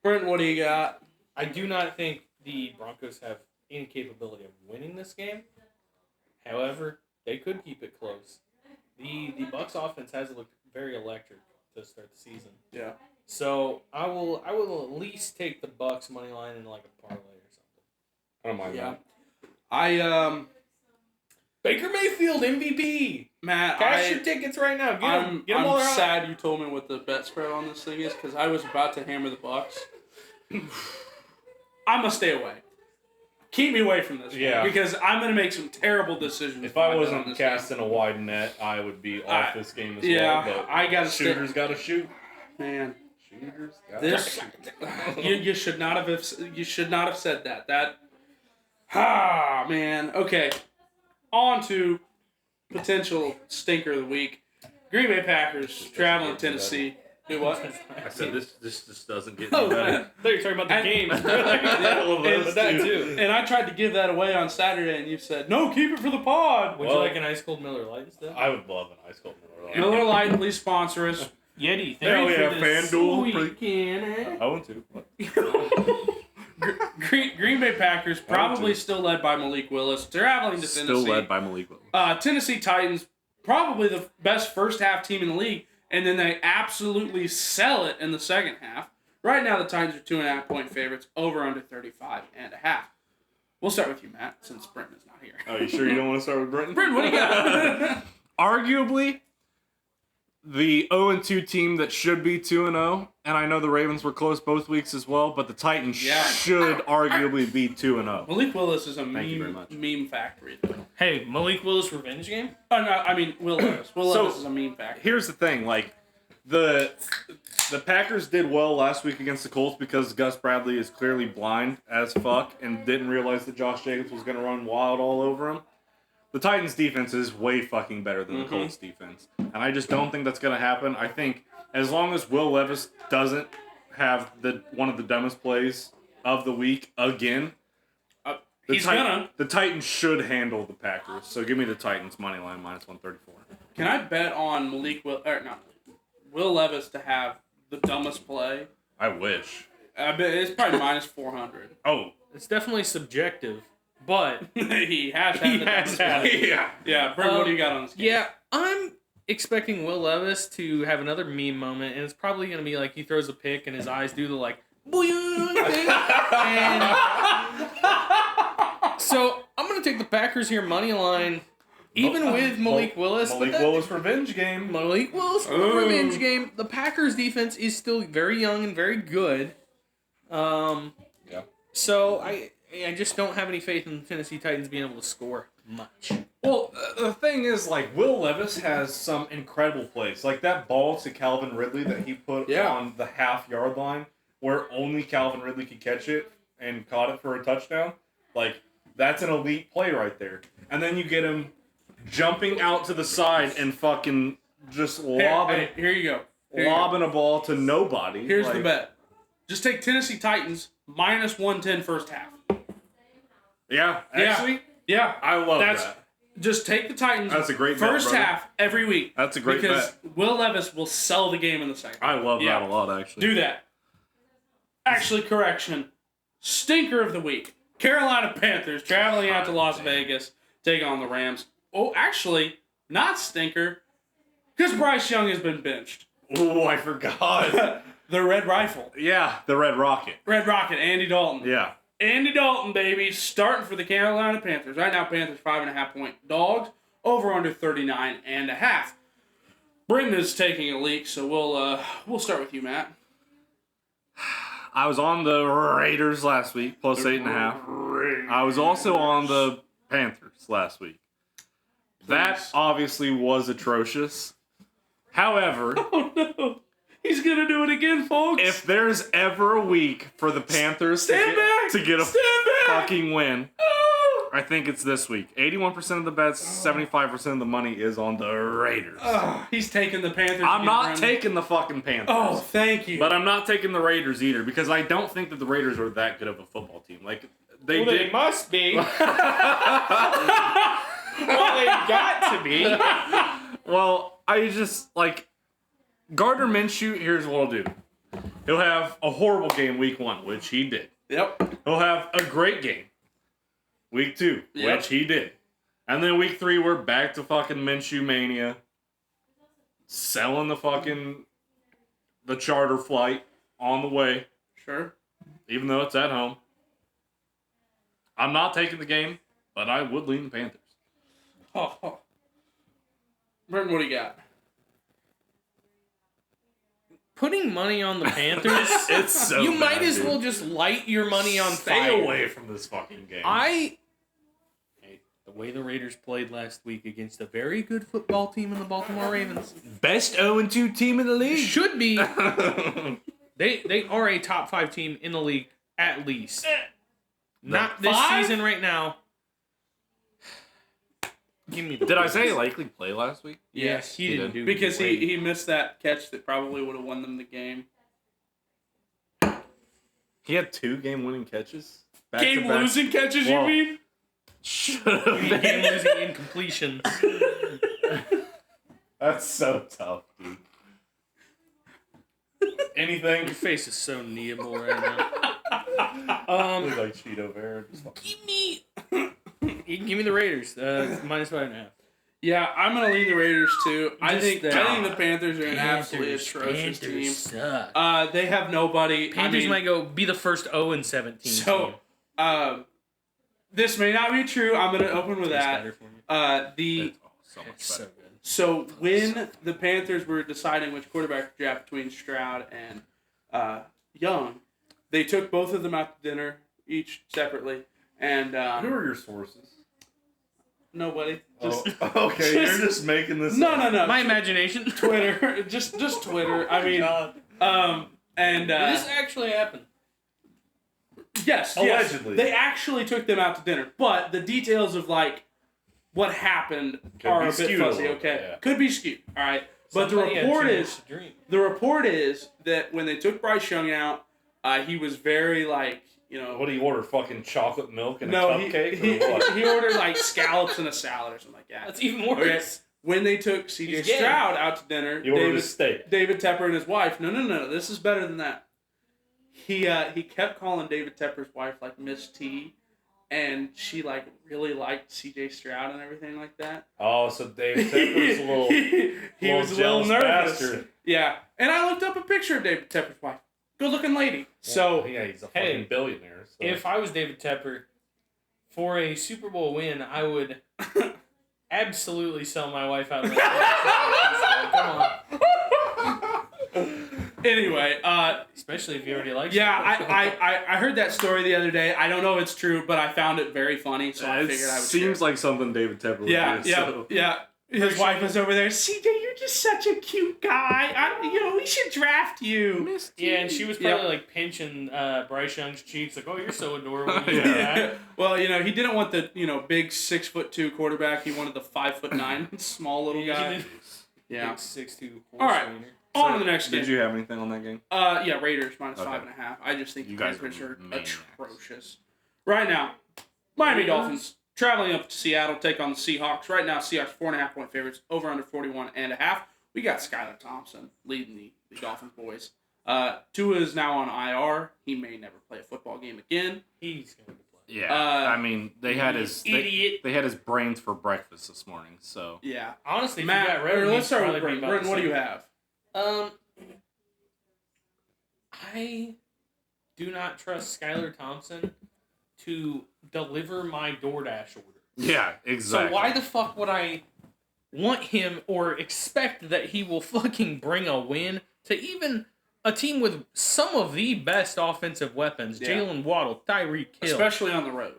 Brent, what do you got? I do not think the Broncos have any capability of winning this game. However, they could keep it close. The Bucs offense has looked very electric to start the season. Yeah. So I will at least take the Bucks money line in like a parlay or something. I don't mind Yeah. that. Baker Mayfield MVP. Matt, Cash your tickets right now. Get them I'm all out. sad you told me what the bet spread on this thing is because I was about to hammer the Bucks. I'm gonna stay away. Keep me away from this. Yeah. Because I'm gonna make some terrible decisions. If I when I'm done wasn't this casting a wide net, I would be off this game as yeah, well. But I gotta shooters got to shoot. game. Man, Shooters got this shoot. you should not have said that. Man. Okay. On to potential stinker of the week. Green Bay Packers traveling to Tennessee. Do what? I said this just doesn't get Oh, any I better. thought you were talking about the And- game. And- But that too. And I tried to give that away on Saturday, and you said, "No, keep it for the pod." Would Well- you like an ice cold Miller Lite instead? I would love an ice cold Miller Lite. Miller Lite, please sponsor us. Yeti, thank Hell you yeah, for this FanDuel. sweet can. I want to. Green Bay Packers probably still led by Malik Willis, traveling to Tennessee. by Malik Willis. Tennessee Titans, probably the best first half team in the league, and then they absolutely sell it in the second half. Right now, the Titans are 2.5-point favorites, over under 35.5. We'll start with you, Matt, since Brenton's not here. Oh, you sure you don't want to start with Brenton? Brenton, what do you got? Arguably, the 0-2 team that should be 2-0, and I know the Ravens were close both weeks as well, but the Titans Yeah. should arguably be 2-0. Malik Willis is a Thank you very meme, much. meme factory, though. Hey, Malik Willis revenge game? Oh, no, I mean, Will Levis. Will So- Levis is a meme factory. Here's the thing, like the Packers did well last week against the Colts because Gus Bradley is clearly blind as fuck and didn't realize that Josh Jacobs was going to run wild all over him. The Titans defense is way fucking better than the Colts defense. And I just don't think that's going to happen. I think as long as Will Levis doesn't have one of the dumbest plays of the week again, He's gonna. the Titans should handle the Packers. So give me the Titans money line minus 134. Can I bet on Will Levis to have the dumbest play? I wish. I bet it's probably minus 400. Oh, It's definitely subjective, but He has had He the has dumbest had play. it. yeah. Yeah, Brent, what do you got on this game? yeah, I'm expecting Will Levis to have another meme moment, and it's probably going to be like he throws a pick and his eyes do the like, boing thing. And so I'm going to take the Packers here money line, even with Malik Willis. Malik but that- Willis revenge game. Malik Willis Ooh. revenge game. The Packers defense is still very young and very good. Yeah. So I just don't have any faith in the Tennessee Titans being able to score much. Well, the thing is, like, Will Levis has some incredible plays. Like that ball to Calvin Ridley that he put Yeah. on the half-yard line where only Calvin Ridley could catch it and caught it for a touchdown. Like, that's an elite play right there. And then you get him jumping out to the side and fucking just lobbing, Here you go. Here you go. lobbing a ball to nobody. Here's the Like, bet. Just take Tennessee Titans minus 110 first half. Yeah, actually, Yeah. I love That's that. Just take the Titans That's a great bet, first brother. half every week. That's a great because bet. Will Levis will sell the game in the second. I love Yeah. that a lot, actually. Do that. Actually, correction. Stinker of the week. Carolina Panthers traveling out to Las Vegas, take on the Rams. Oh, actually, not stinker, because Bryce Young has been benched. Oh, I forgot. The Red Rifle. Yeah, the Red Rocket. Red Rocket, Andy Dalton. Yeah. Andy Dalton, baby, starting for the Carolina Panthers. Right now, Panthers 5.5-point dogs, over under 39.5. Brenton is taking a leak, so we'll start with you, Matt. I was on the Raiders last week, plus 8.5. I was also on the Panthers last week. That Please. obviously was atrocious. However, Oh no, he's gonna do it again, folks. if there's ever a week for the Panthers Stand back! to get a Stand back! fucking win, Oh! I think it's this week. 81% of the bets, 75% of the money is on the Raiders. He's taking the Panthers. I'm again, not Brendan. taking the fucking Panthers. Oh, thank you. But I'm not taking the Raiders either because I don't think that the Raiders are that good of a football team. Like they Well, did. they must be. Well, they got to be. Well, I just like Gardner Minshew. Here's what I'll do. He'll have a horrible game week 1, which he did. Yep. He'll have a great game week 2, Yep. which he did. And then week 3, we're back to fucking Minshew mania. Selling the the charter flight on the way, Sure. even though it's at home. I'm not taking the game, but I would lean the Panthers. Oh. Brenton, what do you got? Putting money on the Panthers, It's so you bad, might as dude. well just light your money on Stay fire. away from this fucking game. Hey, the way the Raiders played last week against a very good football team in the Baltimore Ravens Best 0-2 team in the league. should be. They are a top 5 team in the league at least. Not this 5? season right now. Give me the Did I say likely play last week? Yes, he didn't do Because great. he missed that catch that probably would have won them the game. He had 2 game-winning catches. Game-losing catches, Well, you mean? Should have been. game losing incompletion. That's so tough, dude. Anything? Your face is so kneeable right now. Look like Cheeto Bear. Just fucking- Give me the Raiders. Minus 5.5. Yeah, I'm gonna lean the Raiders too. I think Just, the Panthers are an absolutely atrocious team. Suck. They have nobody. Panthers might go be the first 0-17. So, this may not be true. I'm gonna open with that. It's so much So better. good. So when the Panthers were deciding which quarterback to draft between Stroud and Young, they took both of them out to dinner, each separately, and Who are your sources? nobody. Just, Okay, just- you're just making this no, up. no, no. My imagination. Twitter, just Twitter. I mean, and This actually happened. yes, Allegedly. they actually took them out to dinner, but the details of like what happened Could are be a bit skewed a fuzzy. little Okay, bit, yeah. could be skewed. All right, but Somebody the had report too is. much to drink. The report is that when they took Bryce Young out, he was very like, you know. What do you order? Fucking chocolate milk and No, a cupcake? or what? he ordered like scallops and a salad or something like that. That's even worse. Okay. When they took CJ He's gay. Stroud out to dinner, You ordered a steak. David Tepper and his wife. No. This is better than that. He kept calling David Tepper's wife like Miss T, and she like really liked CJ Stroud and everything like that. Oh, so David Tepper's a little... he was a little jealous nervous. bastard. Yeah, and I looked up a picture of David Tepper's wife. Good looking lady. So yeah, he's a Hey, fucking billionaire. So. If I was David Tepper, for a Super Bowl win, I would absolutely sell my wife out. Come on. anyway, Especially if you already like yeah, her. I heard that story the other day. I don't know if it's true, but I found it very funny, so I it figured I would seems share. like something David Tepper would Yeah, do. yeah, so. yeah. His wife was over there. CJ, you're just such a cute guy. We should draft you. Yeah, and she was probably like pinching Bryce Young's cheeks, like, "Oh, you're so adorable." You know that? Well, he didn't want the big 6'2" quarterback. He wanted the 5'9" small little guy. Yeah. Big 6'2". All right. On to the next game. Did you have anything on that game? Yeah, Raiders minus Okay. 5.5. I just think You the guys Panthers are are maniacs. atrocious. Right now, Miami Dolphins traveling up to Seattle, take on the Seahawks. Right now, Seahawks 4.5 point favorites, over under 41.5. We got Skylar Thompson leading the Dolphins boys. Tua is now on IR. He may never play a football game again. He's going to play. Yeah, I mean, they had his idiot. They had his brains for breakfast this morning. So Yeah. Honestly, if Matt, you got rid of him, let's he'd start probably with be Brenton. about Brenton, what do you the have? I do not trust Skylar Thompson to deliver my DoorDash order. yeah, exactly. So why the fuck would I want him or expect that he will fucking bring a win to even a team with some of the best offensive weapons? Yeah. Jalen Waddle, Tyreek Hill, Especially on the road.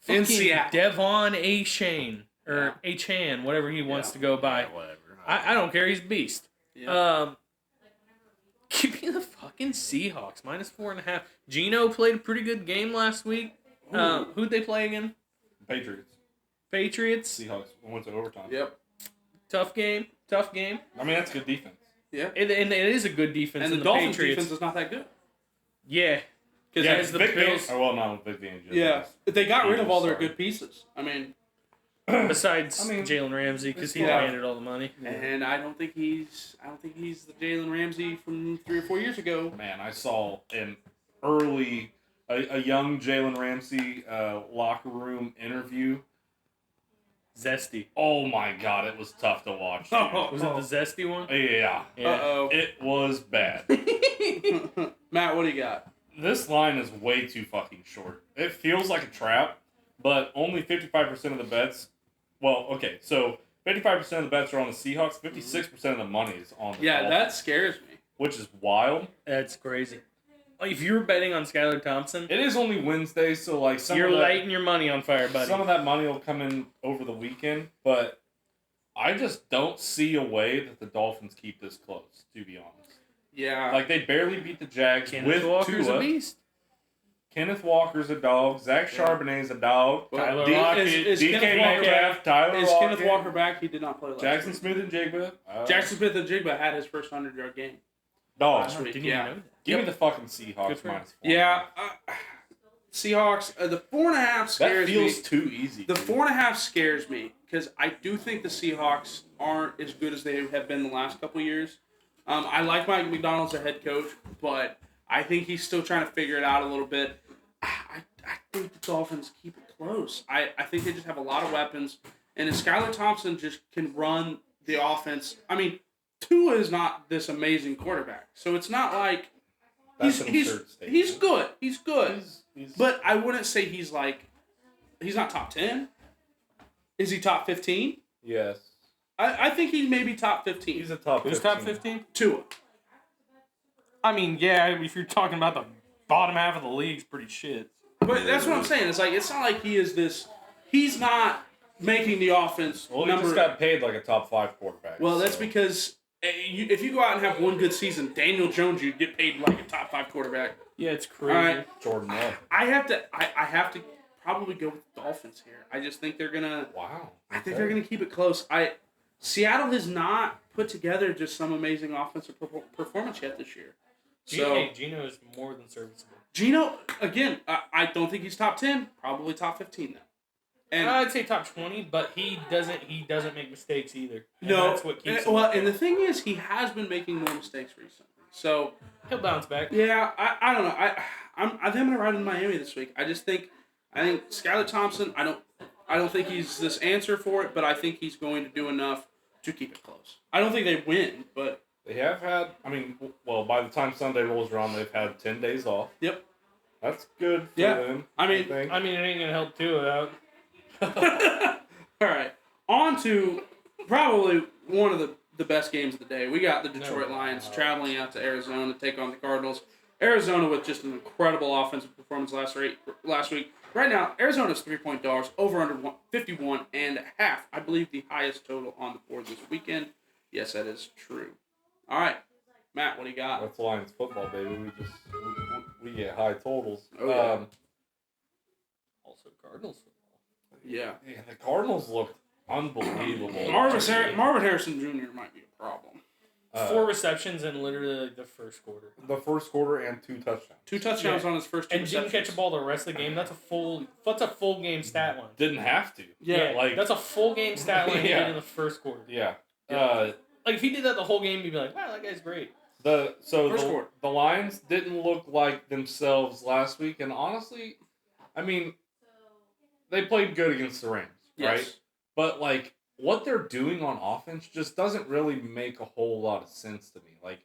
In fucking Seattle. Devon Achane or Yeah. Achan, whatever he wants Yeah. to go by. Yeah, whatever. I don't care. He's a beast. Yeah. Give me the fucking Seahawks minus 4.5. Geno played a pretty good game last week. Who'd they play again? Patriots, Patriots. Seahawks went to overtime. Yep. Tough game. Tough game. I mean, that's good defense. Yeah. And it is a good defense. And in the Dolphins Patriots. defense is not that good. Yeah. Because Yeah, as the Vic Bills, Van- well, not Vic Van Joseph. Yeah. But they got rid of all their Sorry. good pieces. I mean, besides I mean, Jalen Ramsey, because he yeah. demanded all the money. and I don't think he's the Jalen Ramsey from 3 or 4 years ago. Man, I saw an early, a young Jalen Ramsey locker room interview. Zesty. Oh my god, it was tough to watch. Dude. Was it the Zesty one? Yeah, Uh it was bad. oh. Matt, what do you got? This line is way too fucking short. It feels like a trap, but only 55% of the bets. Well, okay, so 55% of the bets are on the Seahawks. 56% of the money is on the Yeah, Dolphins, that scares me. which is wild. That's crazy. Like, if you were betting on Skylar Thompson, It is only Wednesday, so like you're of that, lighting your money on fire, buddy. some of that money will come in over the weekend, but I just don't see a way that the Dolphins keep this close. To be honest, Yeah. like they barely beat the Jags Kenneth with Walker's Tua. a beast. Kenneth Walker's a dog. Zach Charbonnet's a dog. Well, Tyler D- Lockett. is DK Kenneth Walker Metcalf, Tyler Is Lockett, Kenneth Walker back? He did not play last Jackson week. Smith and Jigba. Jackson Smith and Jigba had his first 100-yard game. Dogs. last week, Didn't yeah. even know that. Give me Yep. the fucking Good Seahawks for him. minus 4. Yeah. Seahawks, the 4.5 That scares feels me. too easy. The dude. 4.5 scares me because I do think the Seahawks aren't as good as they have been the last couple years. I like Mike McDonald as a head coach, but I think he's still trying to figure it out a little bit. I think the Dolphins keep it close. I think they just have a lot of weapons, and if Skylar Thompson just can run the offense, I mean, Tua is not this amazing quarterback, so it's not like That's he's an he's absurd statement. he's good. He's good. He's- But I wouldn't say he's not top 10. Is he top 15? yes, I think he may be top 15. he's a top. Who's 15. top 15? Tua. I mean, yeah, if you're talking about the bottom half of the league's pretty shit. But that's what I'm saying. It's like, it's not like he is this. He's not making the offense Well, he number. just got paid like a top 5 quarterback. Well, that's so. because if you go out and have one good season, Daniel Jones, you'd get paid like a top 5 quarterback. Yeah, it's crazy. All right. Jordan Love. I have to probably go with the Dolphins here. I just think they're gonna. Wow. I think they're going to keep it close. Seattle has not put together just some amazing offensive performance yet this year. So Gino is more than serviceable. Gino, again, I don't think he's top 10. Probably top 15 though. And I'd say top 20, but he doesn't make mistakes either. And no, that's what keeps him. well, and the thing is, he has been making more mistakes recently. So He'll bounce back. yeah, I don't know. I think I'm gonna ride in Miami this week. I think Skylar Thompson. I don't think he's this answer for it, but I think he's going to do enough to keep it close. I don't think they win, but They have had. I mean, well, by the time Sunday rolls around, they've had 10 days off. yep. That's good for Yeah. them. I mean, think. I mean, it ain't going to help Tua out. All right, on to probably one of the best games of the day. We got the Detroit No. Lions traveling out to Arizona to take on the Cardinals. Arizona with just an incredible offensive performance last week. Right now, Arizona's 3-point dogs, over under 51.5. I believe the highest total on the board this weekend. Yes, that is true. All right, Matt, what do you got? That's Lions football, baby. We get high totals. Oh, yeah. Also, Cardinals football. Yeah. Yeah, the Cardinals looked unbelievable. Marvin Harrison Jr. might be a problem. 4 receptions in literally the first quarter. The first quarter and 2 touchdowns. 2 touchdowns Yeah. on his first 2 And didn't catch a ball the rest of the game. That's a full game stat line. Didn't have to. Yeah, like that's a full game stat line he Yeah. did in the first quarter. yeah. Yeah. Like, if he did that the whole game, you'd be like, wow, that guy's great. First quarter. The Lions didn't look like themselves last week, and honestly, I mean, they played good against the Rams, right? Yes. But like what they're doing on offense just doesn't really make a whole lot of sense to me. Like,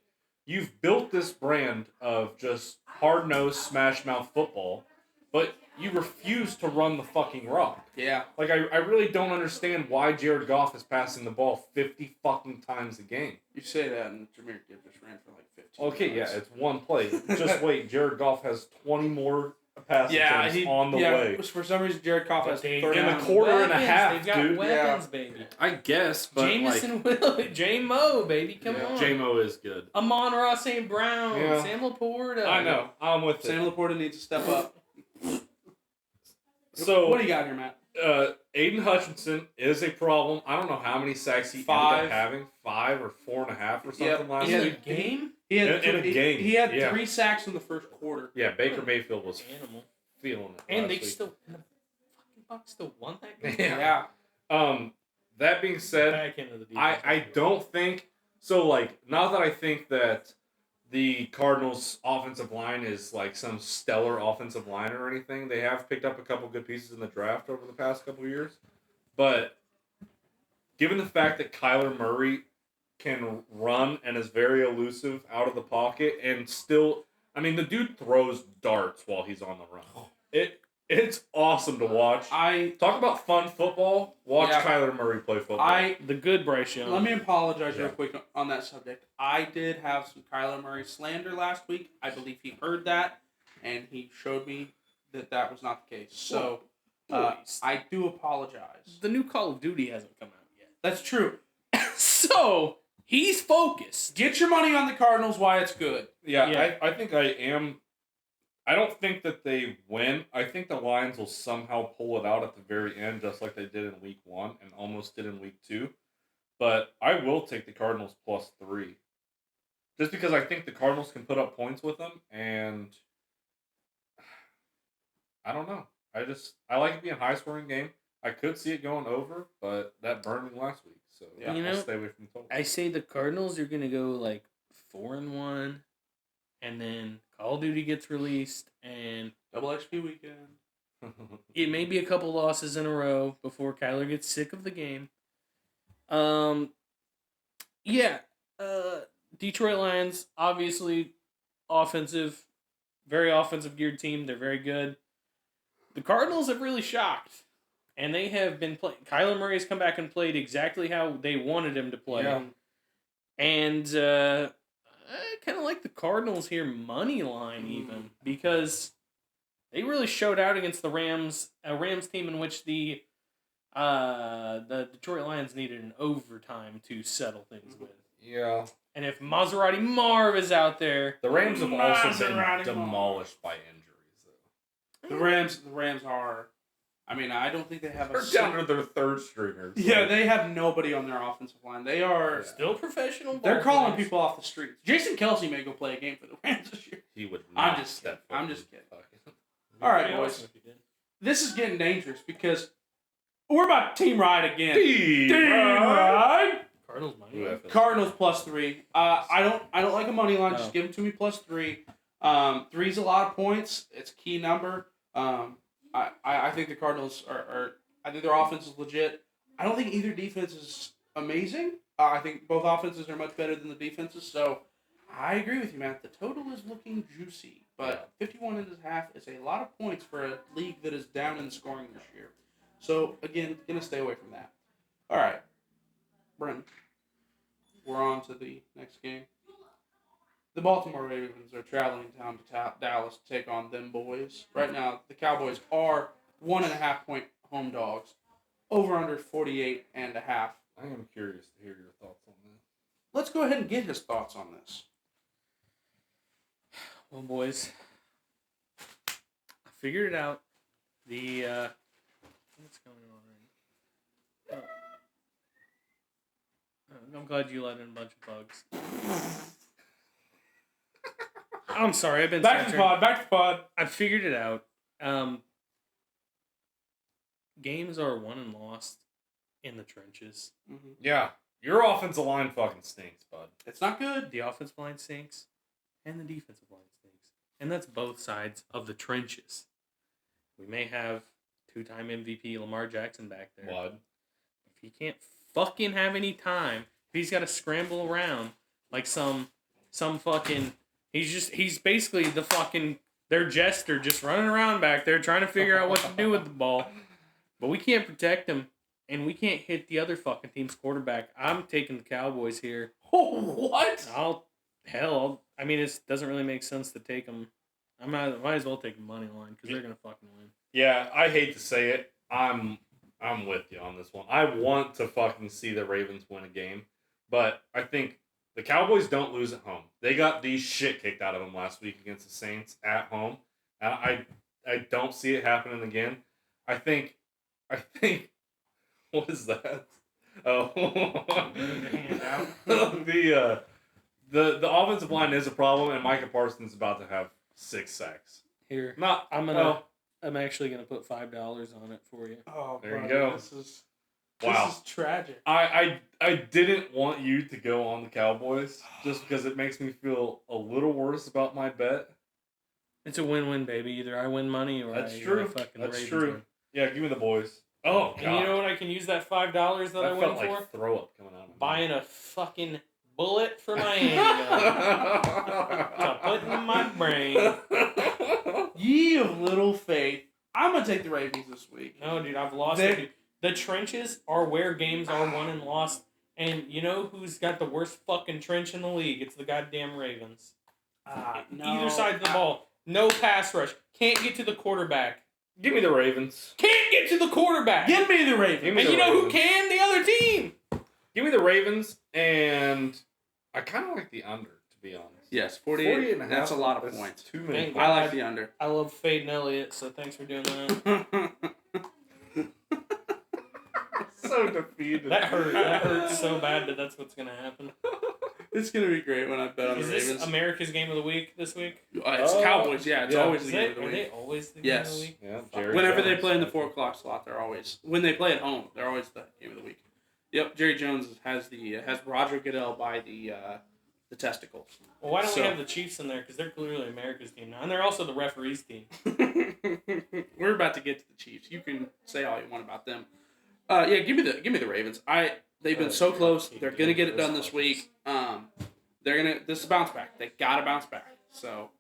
you've built this brand of just hard-nosed, smash-mouth football, but you refuse to run the fucking rock. Yeah. Like, I really don't understand why Jared Goff is passing the ball 50 fucking times a game. You say that, and Jameer Gibbs just ran for like 15. Okay, yeah, yards. it's one play. Just wait, Jared Goff has 20 more pass attempts on the way. For some reason, Jared Goff has They 30 in a down. quarter and a Weapons. half, They've got dude. weapons, baby. I guess, but Jameson Williams, J-Mo, baby, come on. J-Mo is good. Amon-Ra St. Brown, Yeah. Sam Laporta. I know. I'm with it. Sam Laporta needs to step up. So, What do you got here, Matt? Aiden Hutchinson is a problem. I don't know how many sacks he ended 5. up having. 5 or 4.5 or something last In week. the game? He had In a game, He had yeah. 3 sacks in the first quarter. Yeah, Baker Mayfield was Animal. feeling it. And last they week. still, and the fucking Bucks still won that game. Yeah. That being said, Back into the defense. I don't think so. Like, not that I think that the Cardinals' offensive line is like some stellar offensive line or anything. They have picked up a couple good pieces in the draft over the past couple of years, but given the fact that Kyler Murray can run and is very elusive out of the pocket and still, I mean, the dude throws darts while he's on the run. It's awesome to watch. Talk about fun football. Watch Kyler Murray play football. The good Bryce Young. Let me apologize real quick on that subject. I did have some Kyler Murray slander last week. I believe he heard that, and he showed me that was not the case. So, I do apologize. The new Call of Duty hasn't come out yet. That's true. So, he's focused. Get your money on the Cardinals while it's good. Yeah. I think I am. I don't think that they win. I think the Lions will somehow pull it out at the very end, just like they did in Week 1 and almost did in Week 2. But I will take the Cardinals +3. Just because I think the Cardinals can put up points with them, and I don't know. I like it being a high-scoring game. I could see it going over, but that burned me last week, so I'll stay away from the total. I say the Cardinals are gonna go like 4-1, and then Call of Duty gets released, and Double XP weekend. it may be a couple losses in a row before Kyler gets sick of the game. Detroit Lions, obviously very offensive geared team. They're very good. The Cardinals have really shocked, and they have been playing. Kyler Murray has come back and played exactly how they wanted him to play. Yeah. And I kind of like the Cardinals here money line even, because they really showed out against the Rams, a Rams team in which the Detroit Lions needed an overtime to settle things with. Yeah. And if Maserati Marv is out there, The Rams have also been Maserati demolished by injuries, though. The Rams are. I mean, I don't think they have They're down to their third stringers. Yeah, they have nobody on their offensive line. They are still professional. They're ball calling players. people off the streets. Jason Kelsey may go play a game for the Rams this year. He would. I'm Not just step kidding. I'm foot just in kidding. fucking- All right, Yeah, boys. awesome if you did. This is getting dangerous because we're about to team ride again. Team ride. Cardinals money. Ooh, line. Cardinals +3. I don't like a money line. No. Just give them to me +3. 3's a lot of points. It's a key number. I think the Cardinals are. I think their offense is legit. I don't think either defense is amazing. I think both offenses are much better than the defenses. So I agree with you, Matt. The total is looking juicy, but 51.5 is a lot of points for a league that is down in scoring this year. So again, gonna stay away from that. All right, Brenton. We're on to the next game. The Baltimore Ravens are traveling down to Dallas to take on them boys. Right now, the Cowboys are 1.5 point home dogs. Over under 48.5. I am curious to hear your thoughts on that. Let's go ahead and get his thoughts on this. Well, boys, I figured it out. The what's going on right now? I'm glad you let in a bunch of bugs. I'm sorry, I've been Back to the pod. I figured it out. Games are won and lost in the trenches. Mm-hmm. Yeah, your offensive line fucking stinks, bud. It's not good. The offensive line stinks, and the defensive line stinks. And that's both sides of the trenches. We may have two-time MVP Lamar Jackson back there. Blood. If he can't fucking have any time, if he's got to scramble around like some fucking... He's basically the fucking... Their jester just running around back there trying to figure out what to do with the ball. But we can't protect him, and we can't hit the other fucking team's quarterback. I'm taking the Cowboys here. What? I mean, it doesn't really make sense to take them. I might as well take the money line because they're gonna fucking win. Yeah, I hate to say it. I'm with you on this one. I want to fucking see the Ravens win a game, but I think the Cowboys don't lose at home. They got the shit kicked out of them last week against the Saints at home. I don't see it happening again. I think what is that? Oh, the offensive line is a problem, and Micah Parsons is about to have 6 sacks. Here, Not I'm actually gonna put $5 on it for you. Oh, There you buddy, go. This is tragic. I didn't want you to go on the Cowboys just because it makes me feel a little worse about my bet. It's a win-win, baby. Either I win money or That's I true. fucking That's Ravens true. win. Yeah, give me the boys. Oh god. And you know what I can use that $5 that I That win felt for? like throw up coming out of my Buying a fucking bullet for my handgun to put in my brain. Ye of little faith. I'm gonna take the Ravens this week. No, dude, I've lost They're- it. Dude. The trenches are where games are won and lost. And you know who's got the worst fucking trench in the league? It's the goddamn Ravens. No. Either side of the ball. No pass rush. Can't get to the quarterback. Give me the Ravens. Can't get to the quarterback. Give me the Ravens. Give me And the you know who Ravens. can? The other team. Give me the Ravens, and I kind of like the under, to be honest. Yes, 48 and a half. That's a lot of that's points. Too many Thank I points. like the under. I love fading Elliott, so thanks for doing that. So defeated. That hurt. That hurt so bad that that's what's gonna happen. It's gonna be great when I bet on Is the this Ravens. America's game of the week this week? It's Oh, Cowboys, yeah. It's yeah. always Is the game of it? the Are they week. always the game Yes. of the week? Yeah, Jerry Whenever they Jones. play in the 4 o'clock slot, they're always when they play at home. They're always the game of the week. Yep, Jerry Jones has Roger Goodell by the testicles. Well, why don't So- we have the Chiefs in there? Because they're clearly America's team now, and they're also the referees team. We're about to get to the Chiefs. You can say all you want about them. Yeah, give me the Ravens. They've been so close. They're gonna get it done this week. This is a bounce back. They gotta bounce back. So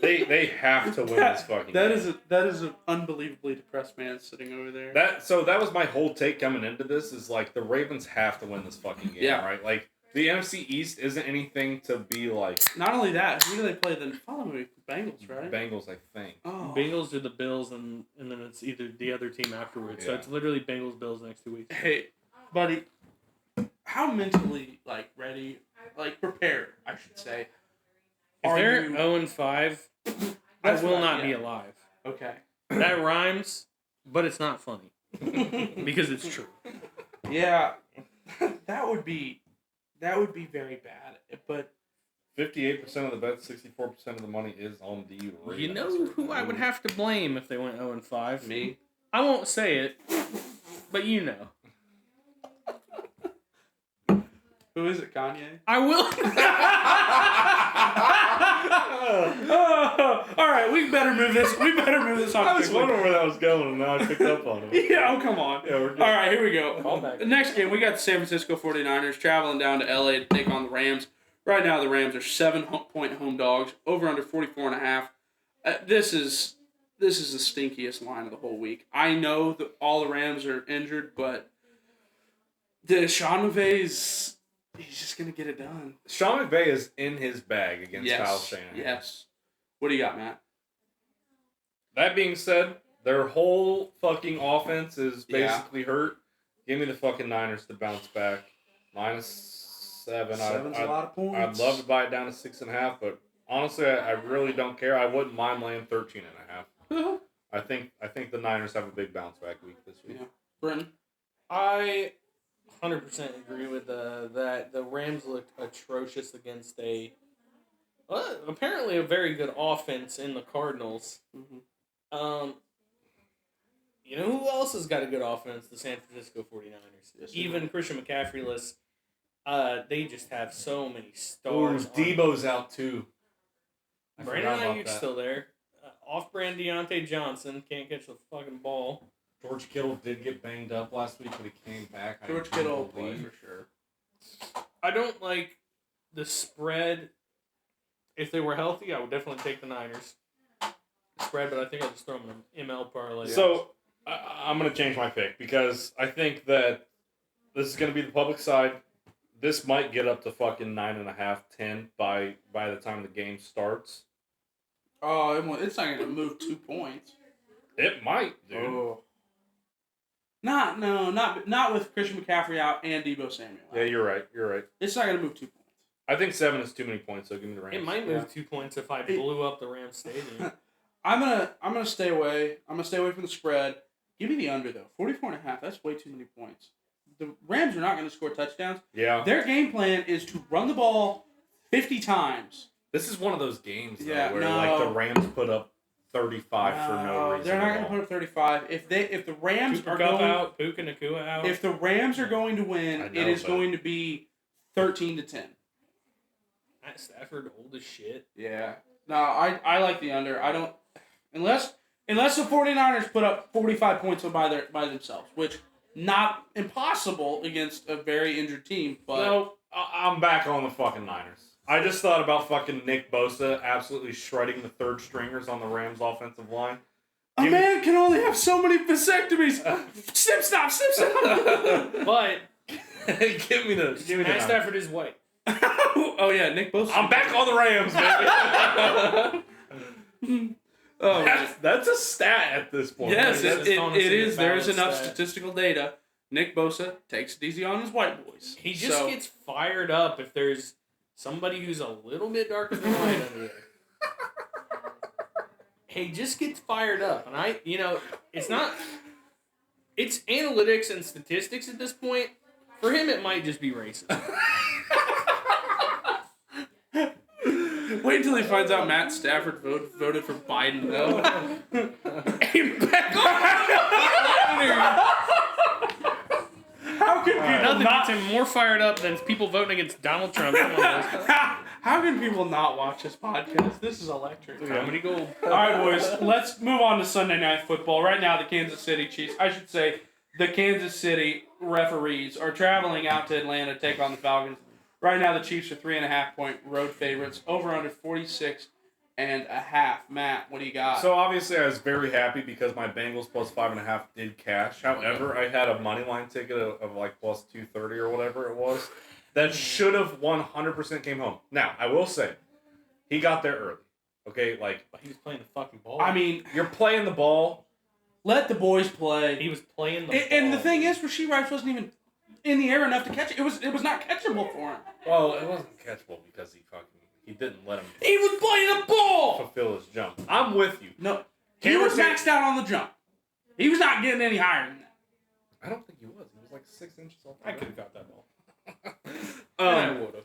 They have to win this fucking game. That is an unbelievably depressed man sitting over there. That was my whole take coming into this is like the Ravens have to win this fucking game, Yeah. right? Like the NFC East isn't anything to be like Not only that, who do they play the following week? Bengals, right? Bengals, I think. Oh. Bengals are the Bills, and then it's either the other team afterwards. So Yeah. it's literally Bengals Bills next 2 weeks. Hey, buddy, how mentally ready, prepared, I should say. If are they're you- 0-5, I That's will what not be yeah. alive. Okay. That rhymes, but it's not funny because it's true. Yeah, that would be very bad. But 58% of the bets, 64% of the money is on the Ravens. You know who I would have to blame if they went 0-5? me, I won't say it, but you know. who is it? Kanye. I will. All right, we better move this. We better move this on. I was quickly. wondering where that was going, and now I picked up on it. Yeah, oh, come on. Yeah, we're good. All right, here we go. Call back. The next game, we got the San Francisco 49ers traveling down to LA to take on the Rams. Right now, the Rams are 7-point home dogs, over under 44.5. This is the stinkiest line of the whole week. I know that all the Rams are injured, but Sean McVay's he's just gonna get it done. Sean McVay is in his bag against Kyle Shanahan. Yes. What do you got, Matt? That being said, their whole fucking offense is Yeah. basically hurt. Give me the fucking Niners to bounce back. -7. Seven's a lot of points. I'd love to buy it down to 6.5, but honestly, I really don't care. I wouldn't mind laying 13.5. I think the Niners have a big bounce back week this week. Yeah. Brenton? I 100% agree with that. The Rams looked atrocious against apparently a very good offense in the Cardinals. Mm-hmm. You know who else has got a good offense? The San Francisco 49ers. Yes, they Even do. Christian McCaffrey-less. They just have so many Oh, stars. Debo's out too. I Brandon forgot about Ayuk's that. still there. Off-brand Deontay Johnson can't catch the fucking ball. George Kittle did get banged up last week, but he came back. I George do Kittle will play believe. for sure. I don't like the spread. If they were healthy, I would definitely take the Niners spread, but I think I'll just throw them in an ML parlay. So I'm going to change my pick because I think that this is going to be the public side. This might get up to fucking 9.5, 10 by the time the game starts. Oh, it's not going to move 2 points. It might, dude. Oh. Not with Christian McCaffrey out and Debo Samuel out. Yeah, you're right. You're right. It's not going to move 2 points. I think 7 is too many points, so give me the Rams. it might move 2 points if I blew up the Rams stadium. I'm gonna stay away. I'm gonna stay away from the spread. Give me the under though. 44.5. That's way too many points. The Rams are not going to score touchdowns. Yeah. Their game plan is to run the ball 50 times. This is one of those games though, Yeah, where no. like the Rams put up 35 for no reason. They're not at going to all. put up 35. If the Rams Cooper are Kupp going out, Puka Nakua out. if the Rams are going to win, I know, it is but- going to be 13-10. Matt Stafford old as shit. Yeah. No, I like the under. I don't unless Unless the 49ers put up 45 points by themselves, which not impossible against a very injured team, but No, I'm back on the fucking Niners. I just thought about fucking Nick Bosa absolutely shredding the third stringers on the Rams offensive line. a man can only have so many vasectomies. Snip, stop, snip, stop. But give me the Matt Stafford is white. Oh yeah, Nick Bosa. I'm back on the Rams, baby. Oh, that's a stat at this point. yes, That's it honestly is. a There is valid enough stat. statistical data. Nick Bosa takes it easy on his white boys. He just gets fired up if there's somebody who's a little bit darker than white under there. He just gets fired up, and it's analytics and statistics at this point. For him, it might just be racism. Wait until he finds out Matt Stafford voted for Biden, though. How can people Nothing not? gets him more fired up than people voting against Donald Trump. Come on, boys. How can people not watch this podcast? This is electric. Comedy gold. All right, boys. Let's move on to Sunday Night Football. Right now, the Kansas City Chiefs, I should say, the Kansas City referees are traveling out to Atlanta to take on the Falcons. Right now, the Chiefs are 3.5-point road favorites. Over under 46.5. Matt, what do you got? So obviously I was very happy because my Bengals plus 5.5 did cash. However, I had a money line ticket of like plus 230 or whatever it was that should have 100% came home. Now I will say, he got there early. Okay, like He was playing the fucking ball. I mean, you're playing the ball. let the boys play. he was playing the And the ball. thing is, Rasheed Rice wasn't even in the air enough to catch it. It was not catchable for him. Well, it wasn't catchable because he didn't let him He was playing the ball. fulfill his jump. I'm with you. No, he Cameron was Tate- maxed out on the jump. He was not getting any higher than that. I don't think he was. He was like 6 inches off. I could have got that ball. I would have.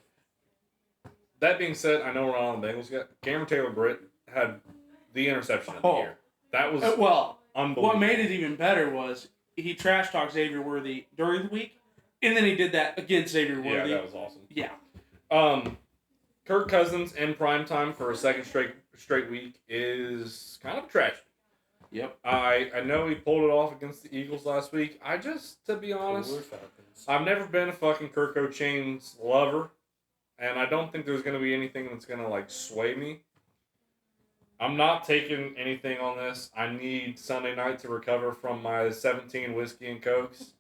That being said, I know we're not on the Bengals yet. Cameron Taylor-Britt had the interception of the Oh. year. That was Well, unbelievable. what made it even better was he trash talked Xavier Worthy during the week, and then he did that against Xavier Yeah, Worthy. that was awesome. Yeah. Kirk Cousins in prime time for a second straight week is kind of a tragedy. Yep. I know he pulled it off against the Eagles last week. To be honest, I've never been a fucking Kirk O'Chains lover, and I don't think there's going to be anything that's going to like sway me. I'm not taking anything on this. I need Sunday night to recover from my 17 whiskey and cokes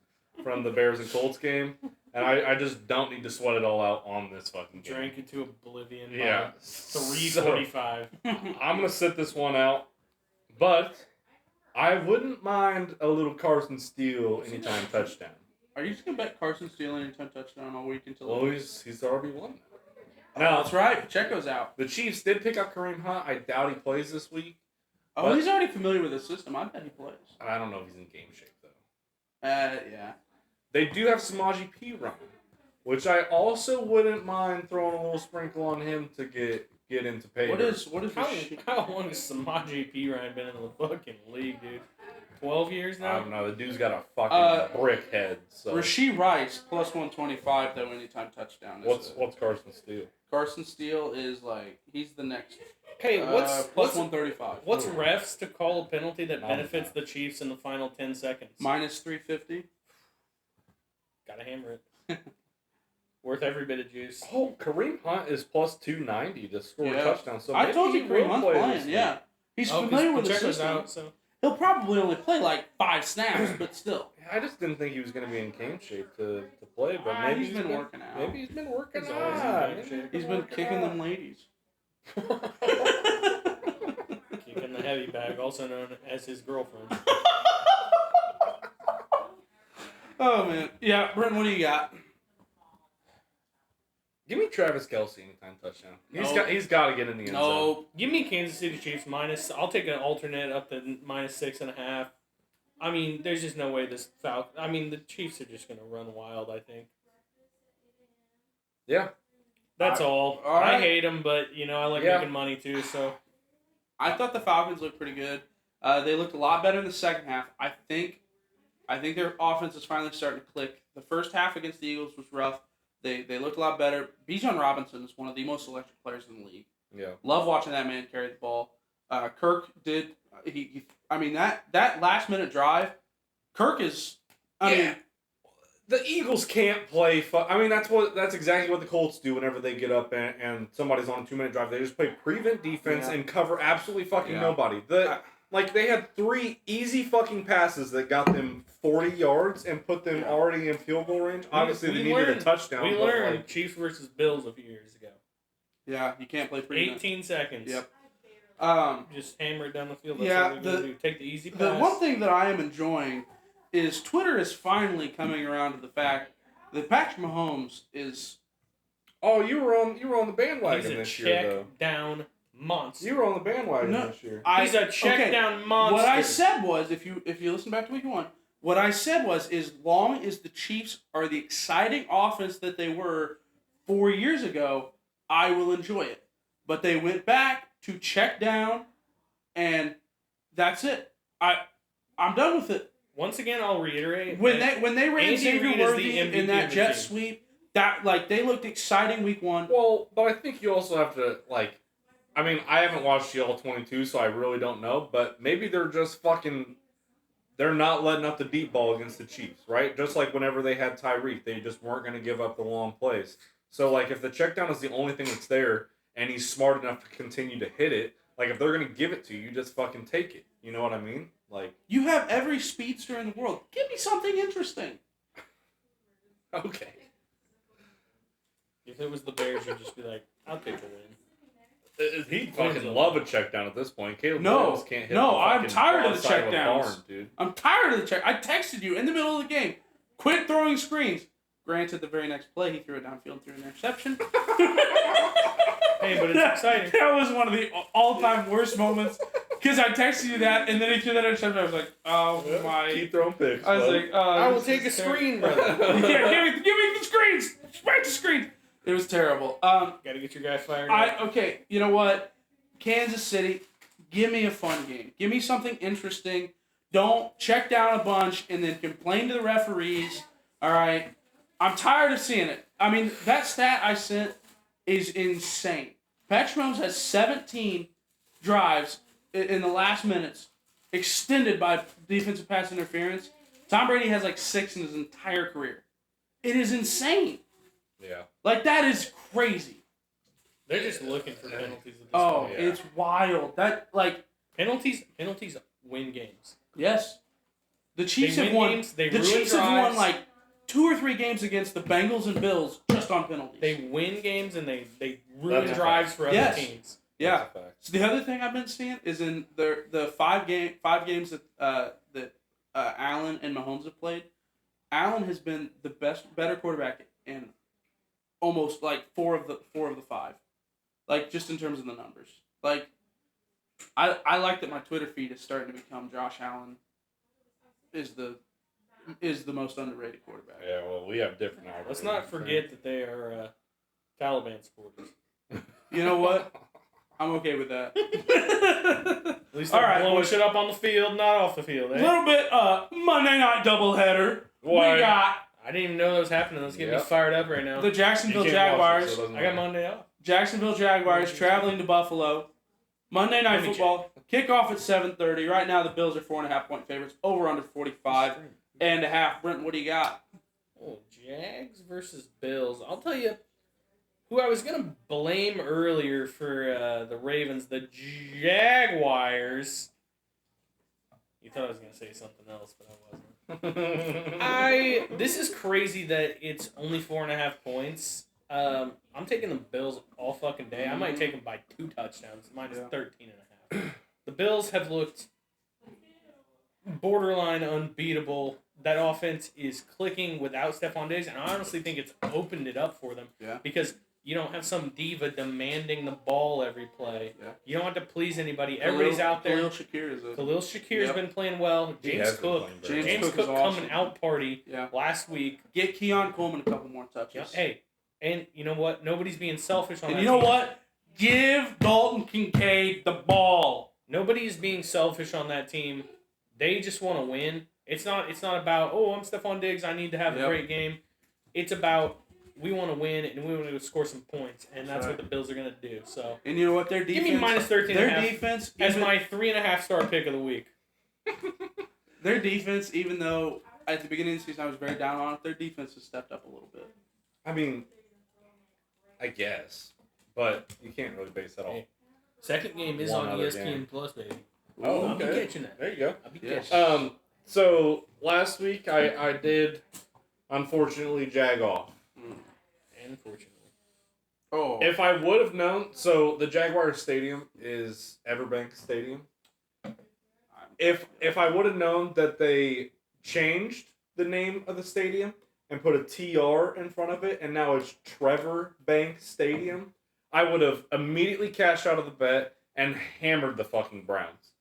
from the Bears and Colts game, and I just don't need to sweat it all out on this fucking game. Drank it to oblivion. Yeah. 3:45. I'm going to sit this one out, but I wouldn't mind a little Carson Steele anytime touchdown. Are you just gonna bet Carson Steele anytime touchdown all week until? Well, he's already won that. Oh, Now, that's right. Pacheco's out. the Chiefs did pick up Kareem Hunt. I doubt he plays this week. Oh, But- he's already familiar with the system. I bet he plays. I don't know if he's in game shape, though. Yeah. They do have Samaje P. running, which I also wouldn't mind throwing a little sprinkle on him to get into pay. What is How long has Samaje P. Ryan been in the fucking league, dude? 12 years I now? don't know. The dude's got a fucking brick head. So Rasheed Rice plus 125 though anytime touchdown. what's Carson Steele? Carson Steele is like he's the next. Hey, Plus what's 135. what's refs to call a penalty that No. benefits the Chiefs in the final 10 seconds? Minus 350. Gotta hammer it. Worth every bit of juice. Oh, Kareem Hunt is plus 290 to score a touchdown. So I maybe told you he Kareem will Hunt's play playing. this week. Yeah, he's Oh, 'cause familiar with the Pacheco's system. out, so. He'll probably only play like 5 snaps, but still. I just didn't think he was going to be in game shape to play, but Ah, maybe he's been working out. Maybe he's been working He's always in out. game shape. He's been kicking them ladies. Kicking the heavy bag, also known as his girlfriend. Oh man, yeah, Brent, what do you got? Give me Travis Kelce anytime touchdown. No. He's got to get in the end zone. No, Give me Kansas City Chiefs minus. I'll take an alternate up to minus 6.5. I mean, there's just no way this Falcon. I mean, the Chiefs are just gonna run wild. I think Yeah. that's all. all right. I hate them, but I like Yeah. making money too. So I thought the Falcons looked pretty good. They looked a lot better in the second half. I think their offense is finally starting to click. The first half against the Eagles was rough. They looked a lot better. Bijan Robinson is one of the most electric players in the league. Yeah. Love watching that man carry the ball. Kirk did. I mean that last minute drive, Kirk is. I mean, the Eagles can't play. I mean, that's exactly what the Colts do whenever they get up and somebody's on a 2-minute drive. They just play prevent defense and cover absolutely fucking nobody. Like they had 3 easy fucking passes that got them 40 yards and put them already in field goal range. Obviously, they needed a touchdown. We learned Chiefs versus Bills a few years ago. Yeah, you can't play prevent. 18 seconds. Yep. Just hammer it down the field. That's all they're gonna do. Take the easy pass. The one thing that I am enjoying is Twitter is finally coming around to the fact that Patrick Mahomes is. Oh, you were on the bandwagon this year, though. Down monster. You were on the bandwagon this year. He's a check down monster. What I said was, if you listen back to week 1, what I said was, as long as the Chiefs are the exciting offense that they were 4 years ago, I will enjoy it. But they went back to check down, and that's it. I'm done with it. Once again, I'll reiterate when they ran Andy Xavier Reid is Worthy the MVP in that of the jet team. sweep, that they looked exciting week 1. Well, but I think you also have to I mean, I haven't watched the all-22, so I really don't know. But maybe they're just fucking. They're not letting up the deep ball against the Chiefs, right? Just like whenever they had Tyreek, they just weren't going to give up the long plays. So, if the check down is the only thing that's there, and he's smart enough to continue to hit it, if they're going to give it to you, you just fucking take it. You know what I mean? You have every speedster in the world. Give me something interesting. Okay. If it was the Bears, you'd just be like, I'll take the win. He'd fucking love a check down at this point. Caleb No, Williams can't hit no, the I'm fucking tired of the broadside check a downs. barn, dude. I'm tired of the check. I texted you in the middle of the game. Quit throwing screens. Granted, the very next play, he threw it downfield and threw an interception. Hey, but it's exciting. That was one of the all-time worst moments. Because I texted you that, and then he threw that interception. I was like, oh my. Keep throwing picks. I was bud. like, oh. I will take a screen, brother. Yeah, give me the screens. Smack the screen. It was terrible. Gotta get your guy fired up. Okay, you know what? Kansas City, give me a fun game. Give me something interesting. Don't check down a bunch and then complain to the referees. All right? I'm tired of seeing it. I mean, that stat I sent is insane. Patrick Mahomes has 17 drives in the last minutes extended by defensive pass interference. Tom Brady has 6 in his entire career. It is insane. Yeah. That is crazy. They're just looking for penalties at this Oh, point. it's wild. Penalties win games. Yes. The Chiefs They have win won. games, they The ruin Chiefs have drives. won 2 or 3 games against the Bengals and Bills just on penalties. They win games and they ruin That's a drives fact. for other Yes. teams. yeah. That's a fact. So the other thing I've been seeing is in the five games that Allen and Mahomes have played. Allen has been the better quarterback in almost 4 of the 5. Just in terms of the numbers. I like that my Twitter feed is starting to become Josh Allen is the most underrated quarterback. Yeah, well, we have different algorithms. Let's not forget that they are Taliban supporters. You know what? I'm okay with that. At least All they're right, blowing boys. shit up on the field, not off the field. A Eh? little bit Monday night doubleheader. Why? We got I didn't even know that was happening. Let's get me Yep. fired up right now. the Jacksonville You can't watch it, Jaguars. so it doesn't I got matter. Monday off. Jacksonville Jaguars traveling to Buffalo. Monday Night Let me Football. Kickoff at 7:30. Right now the Bills are 4.5-point favorites. Over under 45.5. Brent, what do you got? Oh, Jags versus Bills. I'll tell you who I was going to blame earlier for the Ravens, the Jaguars. You thought I was going to say something else, but I wasn't. This is crazy that it's only 4.5 points. I'm taking the Bills all fucking day. I might take them by 2 touchdowns. Mine is 13.5. The Bills have looked borderline unbeatable. That offense is clicking without Stephon Diggs, and I honestly think it's opened it up for them. Yeah. Because you don't have some diva demanding the ball every play. Yeah. You don't have to please anybody. Everybody's out there. Khalil Shakir is Khalil Shakir's Yep. been playing well. He James has been Cook. playing very James well. Cook is coming awesome. out party Yeah. last week. Get Keon Coleman a couple more touches. Yeah, hey, and you know what? Nobody's being selfish on And that you know team. what? Give Dalton Kincaid the ball. Nobody's being selfish on that team. They just want to win. It's not about, I'm Stephon Diggs, I need to have a Yep. great game. It's about we want to win and we want to score some points, and that's Right. what the Bills are going to do. So And you know what? Their defense. give me minus 13 Their and a half defense. as even- my 3.5 star pick of the week. Their defense, even though at the beginning of the season I was very down on it, their defense has stepped up a little bit. I mean, I guess, but you can't really base that off. Hey, second game is One on other ESPN game. Plus, baby. Oh, I'll be okay. catching that. There you go. I'll be Yes. catching. So last week I did unfortunately jag off. Unfortunately. Oh. If I would have known, so the Jaguars Stadium is Everbank Stadium. If I would have known that they changed the name of the stadium and put a TR in front of it, and now it's Trevor Bank Stadium, I would have immediately cashed out of the bet and hammered the fucking Browns.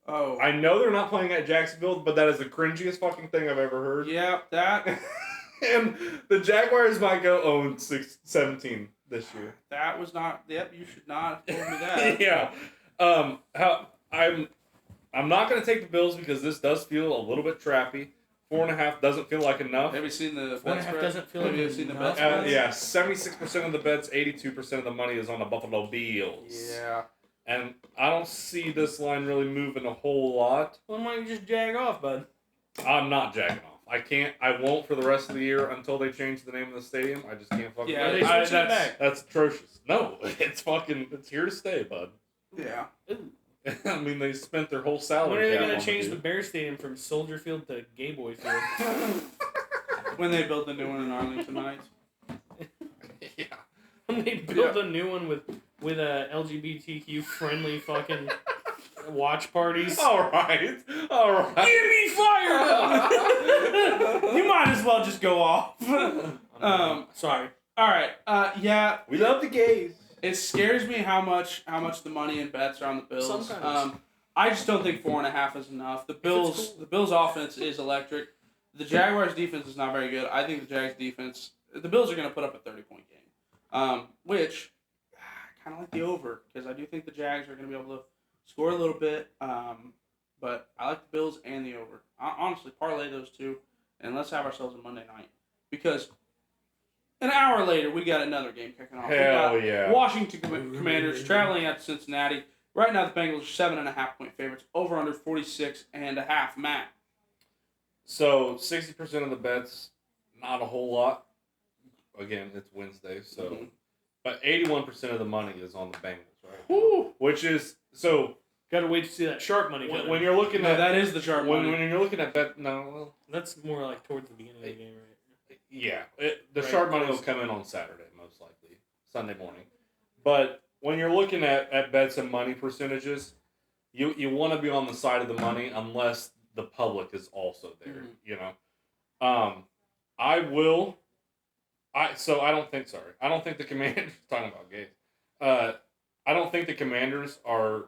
Oh. I know they're not playing at Jacksonville, but that is the cringiest fucking thing I've ever heard. Yeah, that And the Jaguars might go 0-17 this year. that was not. Yep, you should not have told me that. Yeah. I'm not gonna take the Bills because this does feel a little bit trappy. 4.5 doesn't feel like enough. Have you seen the 4.5 bet spread? doesn't feel Have like you seen the enough. bet spread? Yeah, 76% of the bets, 82% of the money is on the Buffalo Bills. Yeah. And I don't see this line really moving a whole lot. Well, why don't you just jag off, bud? I'm not jagging off. I won't for the rest of the year until they change the name of the stadium. I just can't fucking Yeah, do Are it. they I- switching it that's- back? That's atrocious. No, it's here to stay, bud. Yeah. I mean, they spent their whole When salary. are they cap going on to change dude. the Bear Stadium from Soldier Field to Gay Boy Field? When they built the new one in Arlington Heights. Yeah. When they build a new one with LGBTQ friendly fucking watch parties. All right. Get me fired up! You might as well just go off. Sorry. All right. Yeah. We love the gays. It scares me how much the money and bets are on the Bills. Sometimes. I just don't think 4.5 is enough. The Bills offense is electric. The Jaguars defense is not very good. I think the Jags defense. The Bills are going to put up a 30-point game, which kind of like the over because I do think the Jags are going to be able to score a little bit. But I like the Bills and the over. Honestly, parlay those two, and let's have ourselves a Monday night because an hour later we got another game kicking off. We Hell got yeah. Washington Commanders traveling out to Cincinnati. Right now, the Bengals are 7.5 point favorites. Over under 46.5. Matt. So 60% of the bets, not a whole lot. Again, it's Wednesday, so Mhm. but 81% of the money is on the Bengals, right? Woo. Which is so Gotta wait to see that sharp money when, coming. when you're looking No, at that is the sharp when, money. when you're looking at bet no That's more like towards the beginning of the game, right? yeah the Right, sharp money will close. come in on Saturday most likely Sunday morning, but when you're looking at bets and money percentages, you want to be on the side of the money unless the public is also there. Mhm. You know, I don't think the Commanders talking about gays. I don't think the Commanders are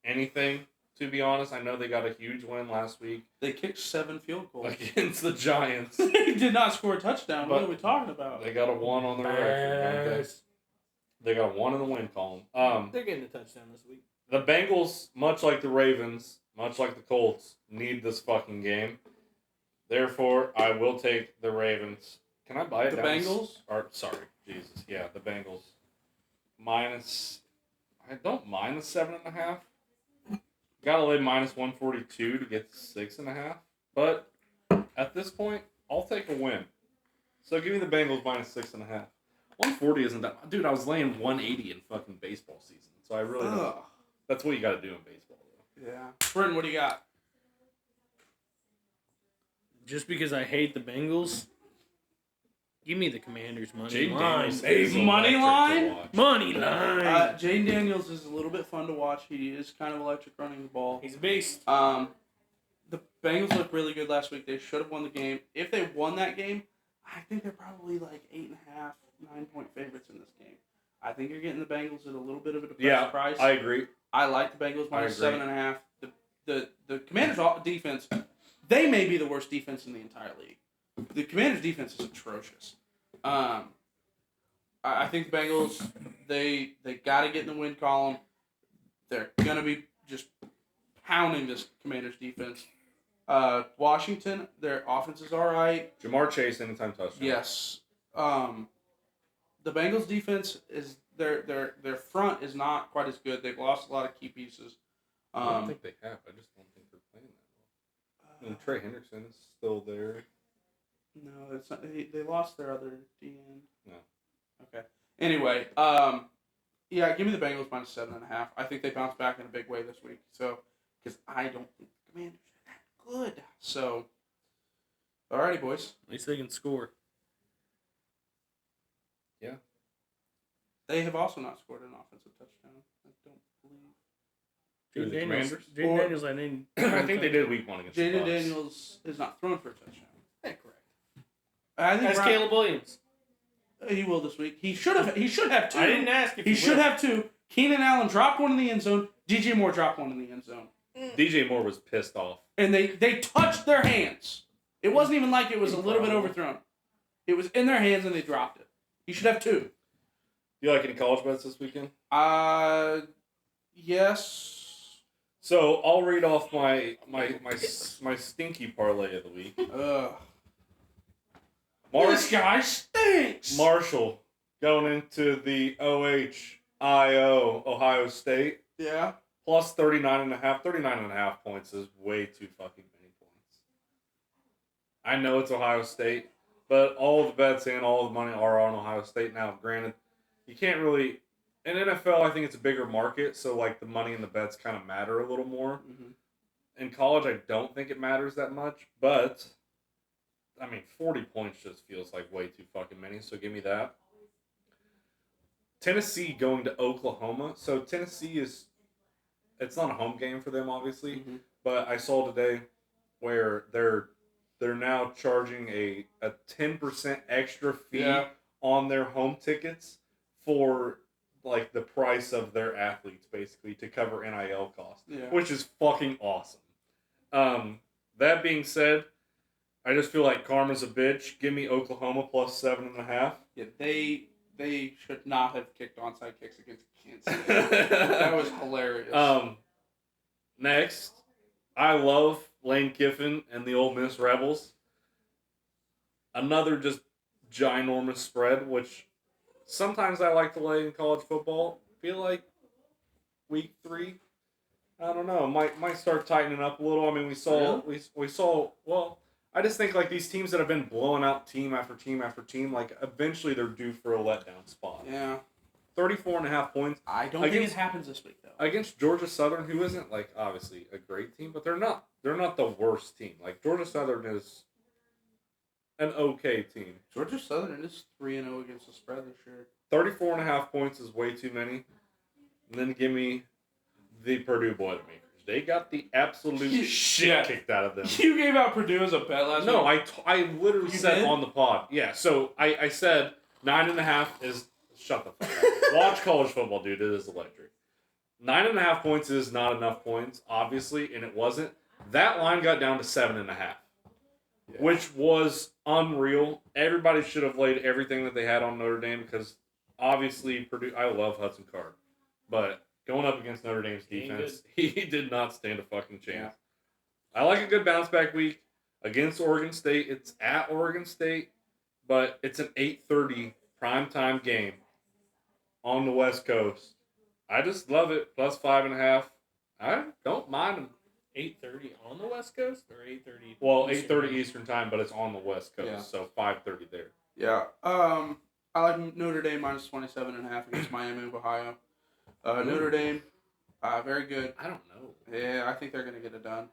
anything, to be honest. I know they got a huge win last week They kicked 7 field goals. against the Giants. They did not score a touchdown. What But are we talking about? They got a 1 on their record. don't Bears. They got a 1 in the win column. They're getting a touchdown this week. The Bengals, much like the Ravens, much like the Colts, need this fucking game. Therefore, I will take the Ravens. Can I buy it The down? Bengals? Or sorry, Jesus, yeah, the Bengals. Minus, I don't mind the 7.5. Gotta lay minus 142 to get 6.5. But at this point, I'll take a win. So give me the Bengals minus 6.5. 140 isn't that. Dude, I was laying 180 in fucking baseball season. So I really don't. Ugh. That's what you gotta do in baseball, though. Yeah. Britton, what do you got? Just because I hate the Bengals, give me the Commanders money Jaden line. Daniels Hey, is money electric to line? watch. Money line. Jaden Daniels is a little bit fun to watch. He is kind of electric running the ball. He's a beast. The Bengals looked really good last week. They should have won the game. If they won that game, I think they're probably like 8.5, 9-point favorites in this game. I think you're getting the Bengals at a little bit of a depressed Yeah, price. I agree. I like the Bengals I minus agree. 7.5. The Commanders' defense, they may be the worst defense in the entire league. The Commanders' defense is atrocious. I think the Bengals, they got to get in the win column. They're gonna be just pounding this Commanders' defense. Washington, their offense is all right. Jamar Chase, anytime touchdown. Yes. the Bengals defense is their front is not quite as good. They've lost a lot of key pieces. I don't think they have. I just don't think they're playing that well. And Trey Henderson is still there. No, it's not. They lost their other DN. No. Okay. Anyway, yeah, give me the Bengals minus 7.5. I think they bounce back in a big way this week. So, because I don't think the Commanders are that good. So, alrighty, boys. At least they can score. Yeah. They have also not scored an offensive touchdown. I don't believe. Who, the Commanders? Jaden Daniels, I think. I think they did week 1 against the Jaden Bucs. Daniels is not thrown for a touchdown. Yeah, correct. I think That's Ryan- Caleb Williams. He will this week. He should have. He should have two. I didn't ask if He he should will. have two. Keenan Allen dropped one in the end zone. DJ Moore dropped one in the end zone. DJ Moore was pissed off. And they touched their hands. It wasn't even like it was a little bit overthrown. It was in their hands and they dropped it. He should have two. You like any college bets this weekend? Yes. So I'll read off my stinky parlay of the week. Ugh. Marsh, This guy stinks. Marshall going into the OHIO Ohio State Yeah. plus 39.5. 39.5 points is way too fucking many points. I know it's Ohio State, but all the bets and all the money are on Ohio State now. Granted, you can't really. In NFL, I think it's a bigger market, so like the money and the bets kind of matter a little more. Mm-hmm. In college, I don't think it matters that much, but I mean, 40 points just feels like way too fucking many, so give me that. Tennessee going to Oklahoma. So Tennessee it's not a home game for them, obviously, Mm-hmm. but I saw today where they're now charging a 10% extra fee Yeah. on their home tickets for like the price of their athletes, basically, to cover NIL costs, Yeah. which is fucking awesome. That being said, I just feel like karma's a bitch. Give me Oklahoma plus 7.5. Yeah. They should not have kicked onside kicks against Kansas City. That was hilarious. Next, I love Lane Kiffin and the Ole Miss Rebels. Another just ginormous spread, which sometimes I like to lay in college football. Feel like week 3, I don't know, might start tightening up a little. I mean, we saw. Well, I just think like these teams that have been blowing out team after team after team, like eventually they're due for a letdown spot. Yeah. 34.5 points I don't think Against- it happens this week though. against Georgia Southern, who isn't like obviously a great team, but they're not the worst team. Like Georgia Southern is an okay team. Georgia Southern is 3-0 against the spread this year. 34.5 points is way too many. And then give me the Purdue Boilermakers. They got the absolute shit Yeah. kicked out of them. You gave out Purdue as a bet last No, week. I literally You said did? on the pod. Yeah, so I said 9.5 is... Shut the fuck up. Watch college football, dude. It is electric. 9.5 points is not enough points, obviously, and it wasn't. That line got down to 7.5, which was unreal. Everybody should have laid everything that they had on Notre Dame because obviously Purdue... I love Hudson Card, but going up against Notre Dame's defense, he did not stand a fucking chance. I like a good bounce back week against Oregon State. It's at Oregon State, but it's an 8:30 primetime game on the West Coast. I just love it. Plus 5.5. I don't mind them. 8:30 on the West Coast or 8:30? Well, 8:30 Eastern time, but it's on the West Coast, Yeah. so 5:30 there. Yeah. I like Notre Dame minus 27.5 against Miami of Ohio. Notre Dame, very good. I don't know. Yeah, I think they're gonna get it done.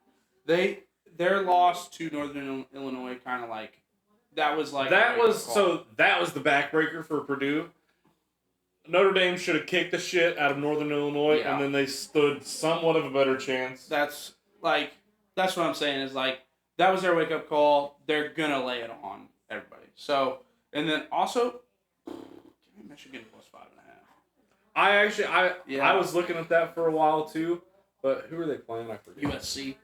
Their loss to Northern Illinois kind of like that was like That a wake-up was call. that was the backbreaker for Purdue. Notre Dame should have kicked the shit out of Northern Illinois, Yeah. and then they stood somewhat of a better chance. That's what I'm saying is like that was their wake up call. They're gonna lay it on everybody. So and then also give me Michigan plus 5.5. I was looking at that for a while too, but who are they playing? I forget. USC.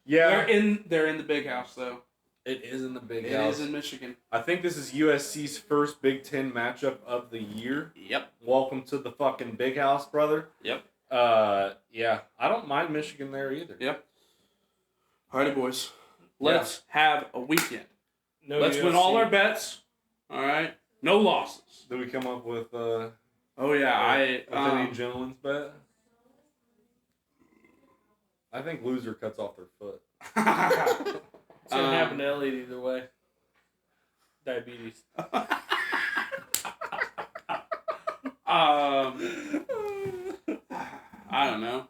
Yeah, They're in the big house though. it is in the Big It House. is in Michigan. I think this is USC's first Big Ten matchup of the year. Yep. Welcome to the fucking Big House, brother. Yep. Yeah, I don't mind Michigan there either. Yep. Alrighty, boys. Let's have a weekend. No Let's win UFC. all our bets. All right. No losses. Did we come up with Oh yeah, with any gentleman's bet? I think loser cuts off their foot. It's gonna happen to Elliot either way. Diabetes. I don't know.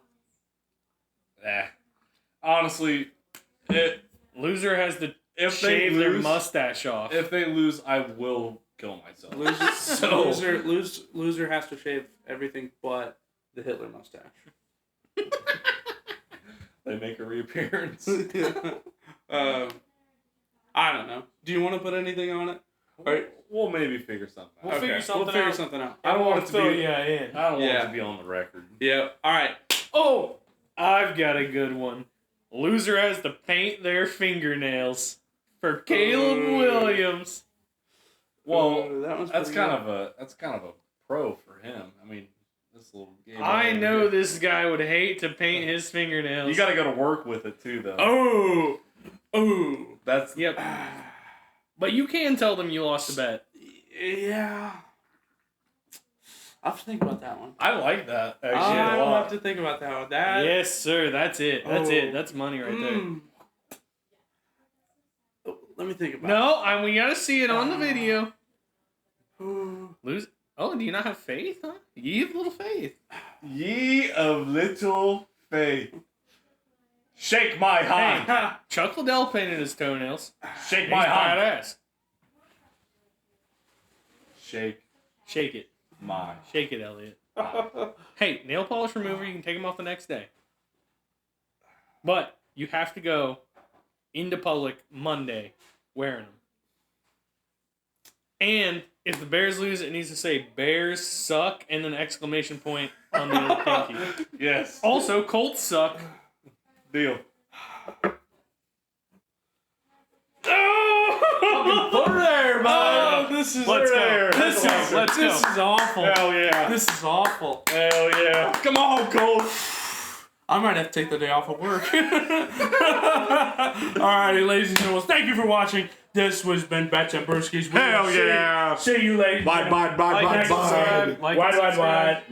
Honestly, Loser has to if they shave their lose, mustache off. if they lose, I will kill myself. Loser has to shave everything but the Hitler mustache. They make a reappearance. I don't know. Do you want to put anything on it? We'll maybe figure something out. We'll figure something out. I don't want it to be. in. I don't want it to be on the record. Yeah. All right. Oh, I've got a good one. Loser has to paint their fingernails for Caleb Williams. Well, that that's kind of a pro for him. I mean, this little game. I know this guy would hate to paint his fingernails. You got to go to work with it too, though. Oh. That's Yep. But you can tell them you lost a bet. Yeah. I'll have to think about that one. I like that. Actually, I a will lot. have to think about that one. That. Yes, sir. That's it. That's Oh. it. That's money right there. Let me think about No, we gotta see it on the video. it. Lose. Oh, do you not have faith, huh? You have little faith. Ye of little faith. Shake my hand. Hey, Chuck Liddell painted his toenails. Shake He's my hand. badass. Shake Shake it. my Shake it, Elliot. hand. Hey, nail polish remover, you can take them off the next day. But you have to go into public Monday wearing them. And if the Bears lose, it needs to say Bears suck and then exclamation point on the other pinky. Yes. Also, Colts suck. Deal. Put her there, bud. This is Let's go. there. This Let's is go. Let's this go. is awful. Hell yeah. This is awful. Hell yeah. Come on, Cole. I might have to take the day off of work. Alrighty, ladies and gentlemen, thank you for watching. This was Ben Betts and Brewskis. Hell yeah. See you, ladies. Bye, bye, bye, Like, bye, subscribe, bye. like, and subscribe.